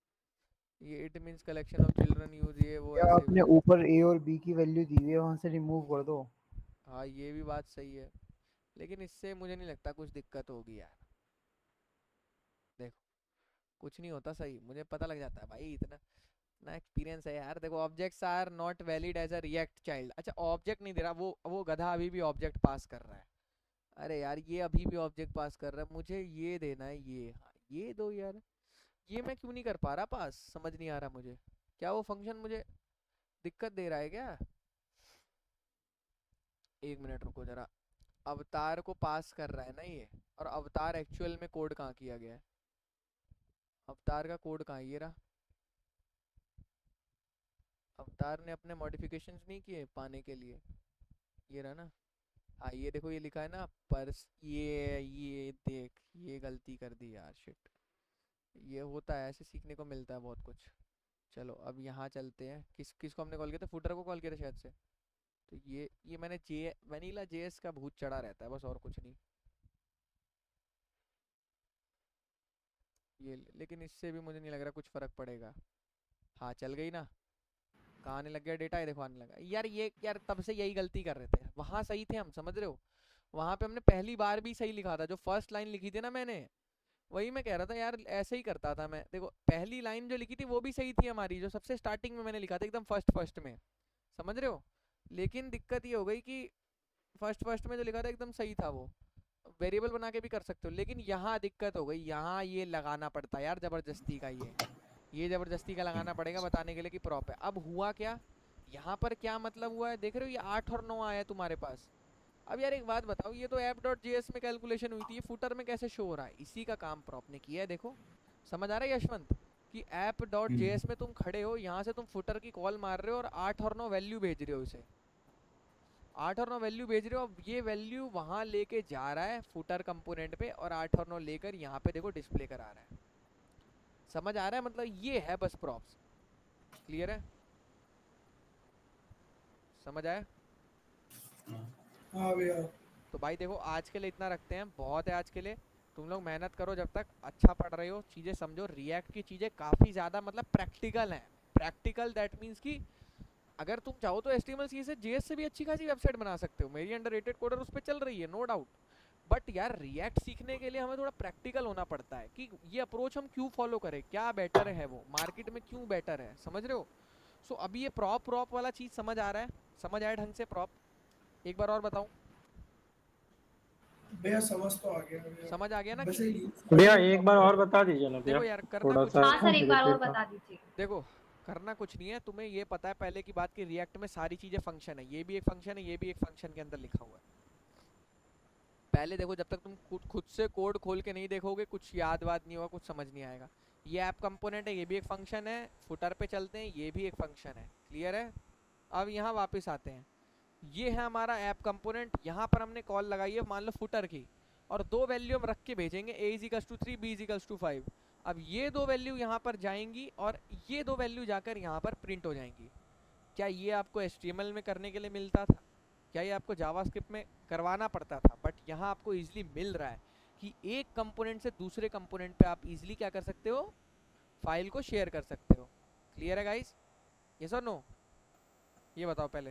ये it means collection of children use, ये वो क्या ऐसे आपने वैसे। ऊपर ए और बी की वैल्यू दी हुई है, वहां से रिमूव कर दो। हाँ ये भी बात सही है, लेकिन इससे मुझे नहीं लगता कुछ दिक्कत होगी यार। देखो कुछ नहीं होता, सही मुझे पता लग जाता है भाई, इतना ना एक्सपीरियंस है यार। देखो objects are not valid as a React child. अच्छा ऑब्जेक्ट नहीं दे रहा, वो गधा अभी भी ऑब्जेक्ट पास कर रहा है। अरे यार ये अभी भी ऑब्जेक्ट पास कर रहा है, मुझे ये देना है, ये हाँ ये दो यार। ये मैं क्यों नहीं कर पा रहा पास, समझ नहीं आ रहा मुझे। क्या वो फंक्शन मुझे दिक्कत दे रहा है क्या? एक मिनट रुको जरा। अवतार को पास कर रहा है ना ये, और अवतार एक्चुअल में कोड कहाँ किया गया है? अवतार का कोड कहाँ है? ये रहा। अवतार ने अपने मॉडिफिकेशंस नहीं किए पाने के लिए, ये रहा ना। हाँ ये देखो ये लिखा है ना पर्स, ये देख ये गलती कर दी यार, शिट। ये होता है, ऐसे सीखने को मिलता है बहुत कुछ। चलो अब यहाँ चलते हैं, किसको हमने कॉल किया था? फुटर को कॉल किया था शायद से। तो ये मैंने वनीला जेएस का भूत चढ़ा रहता है बस, और कुछ नहीं। लेकिन इससे भी मुझे नहीं लग रहा कुछ फर्क पड़ेगा। हाँ चल गई ना, कहाँ आने लग गया डेटा, ये देखो आने लगा यार। ये यार तब से यही गलती कर रहे थे, वहाँ सही थे हम, समझ रहे हो? वहाँ पे हमने पहली बार भी सही लिखा था, जो फर्स्ट लाइन लिखी थी ना मैंने, वही मैं कह रहा था यार, ऐसे ही करता था मैं। देखो पहली लाइन जो लिखी थी वो भी सही थी हमारी, जो सबसे स्टार्टिंग में मैंने लिखा था एकदम फर्स्ट फर्स्ट में, समझ रहे हो? लेकिन दिक्कत ये हो गई कि फर्स्ट फर्स्ट में जो लिखा था एकदम सही था, वो वेरिएबल बना के भी कर सकते हो, लेकिन यहाँ दिक्कत हो गई। यहाँ ये लगाना पड़ता है यार जबरदस्ती का, ये जबरदस्ती का लगाना पड़ेगा बताने के लिए कि प्रॉप है। अब हुआ क्या यहाँ पर, क्या मतलब हुआ है देख रहे हो? ये 8 और 9 आया है तुम्हारे पास। अब यार एक बात बताओ, ये तो app.js में कैलकुलेशन हुई थी, ये फुटर में कैसे शो हो रहा है? इसी का काम प्रॉप ने किया है, देखो समझ आ रहा है यशवंत? कि ऐप डॉट जेएस में तुम खड़े हो, यहाँ से तुम फुटर की कॉल मार रहे हो और 8 और 9 वैल्यू भेज रहे हो इसे, 8 और 9 वैल्यू भेज रहे हो। अब ये वैल्यू वहाँ लेके जा रहा है फुटर कंपोनेंट पे और 8 और 9 लेकर यहाँ पे देखो डिस्प्ले करा रहा है। समझ आ रहा है? मतलब ये है बस प्रॉप्स। क्लियर है? समझ आया? हाँ भैया। तो भाई देखो आज के लिए इतना रखते हैं, बहुत है आज के लिए। तुम लोग मेहनत करो, जब तक अच्छा पढ़ रहे हो चीज़ें समझो। रिएक्ट की चीज़ें काफ़ी ज़्यादा मतलब प्रैक्टिकल हैं। प्रैक्टिकल दैट मीन्स कि अगर तुम चाहो तो HTML CSS JS से भी अच्छी खासी वेबसाइट बना सकते हो। मेरी अंडररेटेड कोडर उस पर चल रही है, नो डाउट। बट यार रिएक्ट सीखने के लिए हमें थोड़ा प्रैक्टिकल होना पड़ता है कि ये अप्रोच हम क्यों फॉलो करें, क्या बेटर है, वो मार्केट में क्यों बेटर है, समझ रहे हो? सो अभी ये प्रॉप वाला चीज़ समझ आ रहा है? समझ आया ढंग से प्रॉप? एक बार और बताऊं? भैया समझ तो आ गया भैया। समझ आ गया ना वैसे कि भैया एक बार और बता दीजिए ना भैया, देखो यार करना थोड़ा कुछ सा हाँ सर एक बार और repeat बता दीजिए। देखो करना कुछ नहीं है, तुम्हें ये पता है पहले की बात कि रिएक्ट में सारी चीजें फंक्शन है। ये भी एक फंक्शन है, ये भी एक फंक्शन के अंदर लिखा हुआ है। पहले देखो, जब तक तुम खुद से कोड खोल के नहीं देखोगे कुछ याद वाद नहीं होगा, कुछ समझ नहीं आएगा। ये ऐप कंपोनेंट है, ये भी एक फंक्शन है। फुटर पे चलते हैं, ये भी एक फंक्शन है। क्लियर है? अब यहाँ वापस आते हैं, ये है हमारा ऐप कंपोनेंट। यहाँ पर हमने कॉल लगाई है मान लो फुटर की, और दो वैल्यू हम रख के भेजेंगे, a=3 b=5। अब ये दो वैल्यू यहाँ पर जाएंगी और ये दो वैल्यू जाकर यहाँ पर प्रिंट हो जाएंगी। क्या ये आपको HTML में करने के लिए मिलता था? क्या ये आपको जावास्क्रिप्ट में करवाना पड़ता था? बट यहाँ आपको इजीली मिल रहा है कि एक कंपोनेंट से दूसरे कंपोनेंट पे आप इजीली क्या कर सकते हो, फाइल को शेयर कर सकते हो। क्लियर है गाइस? यस और नो? ये बताओ पहले,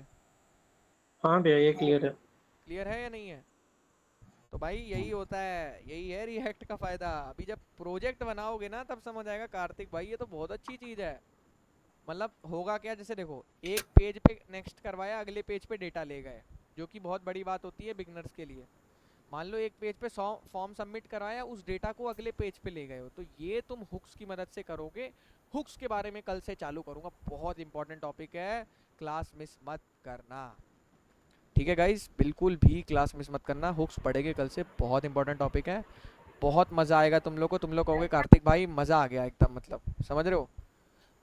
हाँ भैया ये क्लियर है। क्लियर है या नहीं है? तो भाई यही होता है, यही है रिएक्ट का फायदा। अभी जब प्रोजेक्ट बनाओगे ना तब समझ आएगा कार्तिक भाई ये तो बहुत अच्छी चीज है। मतलब होगा क्या, जैसे देखो एक पेज पे नेक्स्ट करवाया, अगले पेज पे डेटा ले गए, जो कि बहुत बड़ी बात होती है बिगनर्स के लिए। मान लो एक पेज पे 100 फॉर्म सबमिट कराया, उस डेटा को अगले पेज पे ले गए हो, तो ये तुम हुक्स की मदद से करोगे। हुक्स के बारे में कल से चालू करूंगा, बहुत इंपॉर्टेंट टॉपिक है, क्लास मिस मत करना। ठीक है गाइस, बिल्कुल भी क्लास मिस मत करना, हुक्स पढ़ेंगे कल से, बहुत इंपॉर्टेंट टॉपिक है। बहुत मज़ा आएगा तुम लोग को, तुम लोग कहोगे कार्तिक भाई मज़ा आ गया एकदम, मतलब समझ रहे हो?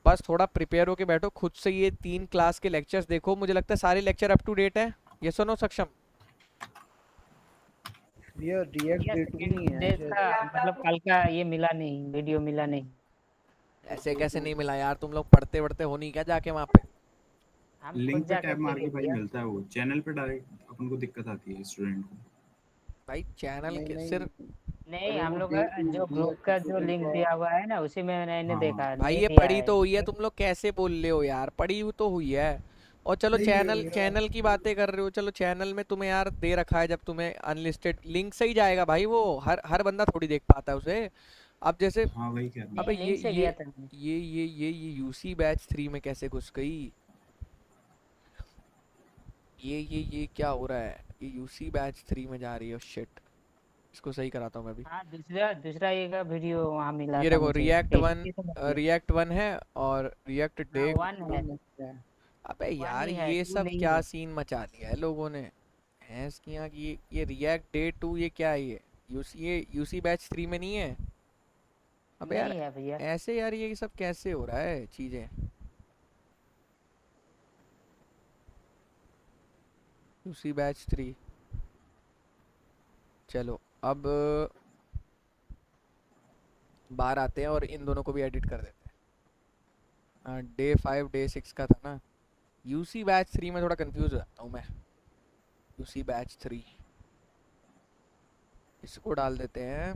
बस थोड़ा प्रिपेयर होके बैठो, खुद से ये 3 क्लास के लेक्चर्स देखो। मुझे लगता है सारे लेक्चर अप टू डेट है, ये सुनो सक्षम? भैया रिएक्ट ये डेट भी नहीं है डेज शायद। का मतलब कल का ये मिला नहीं, वीडियो मिला नहीं। ऐसे कैसे नहीं मिला यार, तुम लोग पढ़ते वढ़ते हो नहीं क्या जाके वहाँ पे? हम खुद लिंक पे जाके टैब मार देखे के भाई भैया। मिलता है, वो चैनल पे डायरेक्ट अपन को दिक्कत आती है स्टूडेंट को। भाई चैनल नहीं के नहीं सिर्फ नहीं, अरे हम वो लोग डेट जो ग्रुप का जो लिंक दिया हुआ है ना उसी में मैंने हाँ देखा, भाई नहीं ये दिया पढ़ी है। तो हुई है, तुम लोग कैसे बोल रहे हो यार, पढ़ी हुई तो हुई है। और चलो नहीं है चैनल भैया। चैनल की बातें कर रहे हो, चलो चैनल में तुम्हें यार दे रखा है, जब तुम्हें अनलिस्टेड लिंक से ही जाएगा भाई, वो हर बंदा थोड़ी देख पाता है उसे। अब जैसे हाँ वही कह रहा हूँ। अबे नहीं, लिंक से गया था मैं। ये यूसी बैच 3 में कैसे घुस गई? ये क्या हो रहा है? ये यूसी बैच 3 में जा रही है, शिट। इसको सही कराता हूँ मैं भी। हाँ, दूसरा दूसरा ये का वीडियो वहाँ मिला ये था देखो मुझे, रिएक्ट 1 है और रिएक्ट डे। वन है, अबे वन यार ही है, ये टू सब नहीं क्या है। सीन मचा दिया है लोगों ने, भैंस की यहाँ की। ये रिएक्ट डे 2 ये क्या है? ये यूसी बैच 3 में नहीं है? अबे यार नहीं है भैया। ऐसे यार ये सब कैसे हो रहा है चीजें? यूसी बैच 3, चलो अब बाहर आते हैं और इन दोनों को भी एडिट कर देते हैं। डे 5 डे 6 का था ना। यूसी बैच 3 में थोड़ा कंफ्यूज हो जाता हूँ मैं। यूसी बैच 3 इसको डाल देते हैं।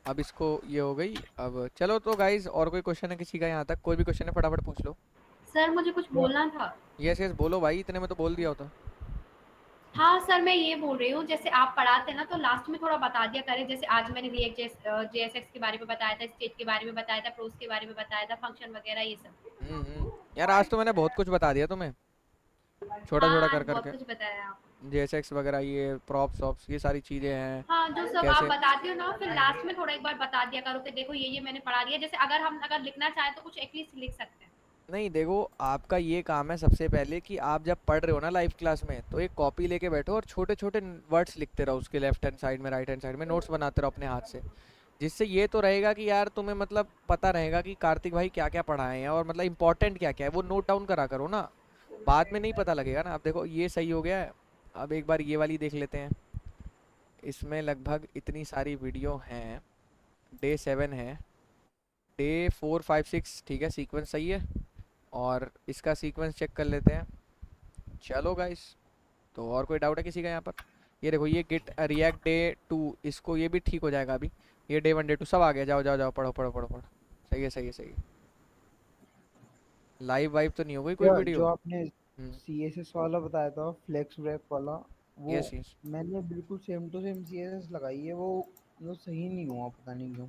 अब इसको ये हो गई। अब चलो तो गाइज, और कोई क्वेश्चन है किसी का? यहाँ तक कोई भी क्वेश्चन है फटाफट पूछ लो। सर मुझे कुछ बोलना था। यस यस बोलो भाई, इतने में तो बोल दिया होता। हाँ सर, मैं ये बोल रही हूँ जैसे आप पढ़ाते हैं ना तो लास्ट में थोड़ा बता दिया करें। जैसे आज मैंने रिएक्ट जेएसएक्स के बारे में बताया था, स्टेट के बारे में बताया था, प्रोस के बारे में बताया था, फंक्शन वगैरह ये सब। यार आज तो मैंने बहुत कुछ बता दिया तुम्हें, छोटा छोटा हाँ, कर बहुत करके। कुछ बताया आप। जेएसएक्स वगैरह, ये प्रॉप्स ऑप्स, ये सारी चीजें हैं। हाँ, जो सब आप कैसे बताते हो ना फिर लास्ट में थोड़ा एक बार बता दिया करो कि देखो ये मैंने पढ़ा दिया। जैसे अगर हम लिखना चाहें तो कुछ एटलीस्ट लिख सकते हैं। नहीं देखो, आपका ये काम है सबसे पहले कि आप जब पढ़ रहे हो ना लाइव क्लास में, तो एक कॉपी लेके बैठो और छोटे छोटे वर्ड्स लिखते रहो उसके लेफ्ट हैंड साइड में, राइट हैंड साइड में, नोट्स बनाते रहो अपने हाथ से। जिससे ये तो रहेगा कि यार तुम्हें मतलब पता रहेगा कि कार्तिक भाई क्या क्या पढ़ाए हैं और मतलब इंपॉर्टेंट क्या क्या है, वो नोट डाउन करा करो ना, बाद में नहीं पता लगेगा ना। अब देखो ये सही हो गया है, अब एक बार ये वाली देख लेते हैं। इसमें लगभग इतनी सारी वीडियो हैं। डे 7 है, डे 4 5 6, ठीक है, सीक्वेंस सही है। और इसका सीक्वेंस चेक कर लेते हैं। चलो गाइस, तो और कोई डाउट है किसी का यहाँ पर? ये देखो, ये गिट रिएक्ट डे 2, इसको ये भी ठीक हो जाएगा अभी। ये डे 1 डे 2 सब आ गया, जाओ जाओ जाओ, पढ़ो पढ़ो पढ़ो पढ़ो। सही है सही है सही है। लाइव वाइव तो नहीं हो गई कोई जो वीडियो? आपने CSS वाला बताया था, फ्लेक्स ब्रेक वाला, वो यस यस। मैंने बिल्कुल सेम टू सेम CSS लगाई है, वो सही नहीं हुआ, पता नहीं क्यों।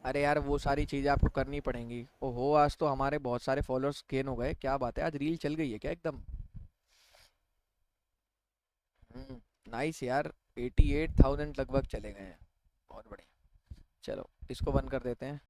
अरे यार वो सारी चीज़ें आपको करनी पड़ेंगी। ओहो, आज तो हमारे बहुत सारे फॉलोअर्स गेन हो गए, क्या बात है, आज रील चल गई है क्या एकदम? नाइस यार, 88,000 लगभग चले गए हैं, बहुत बढ़िया। चलो इसको बंद कर देते हैं।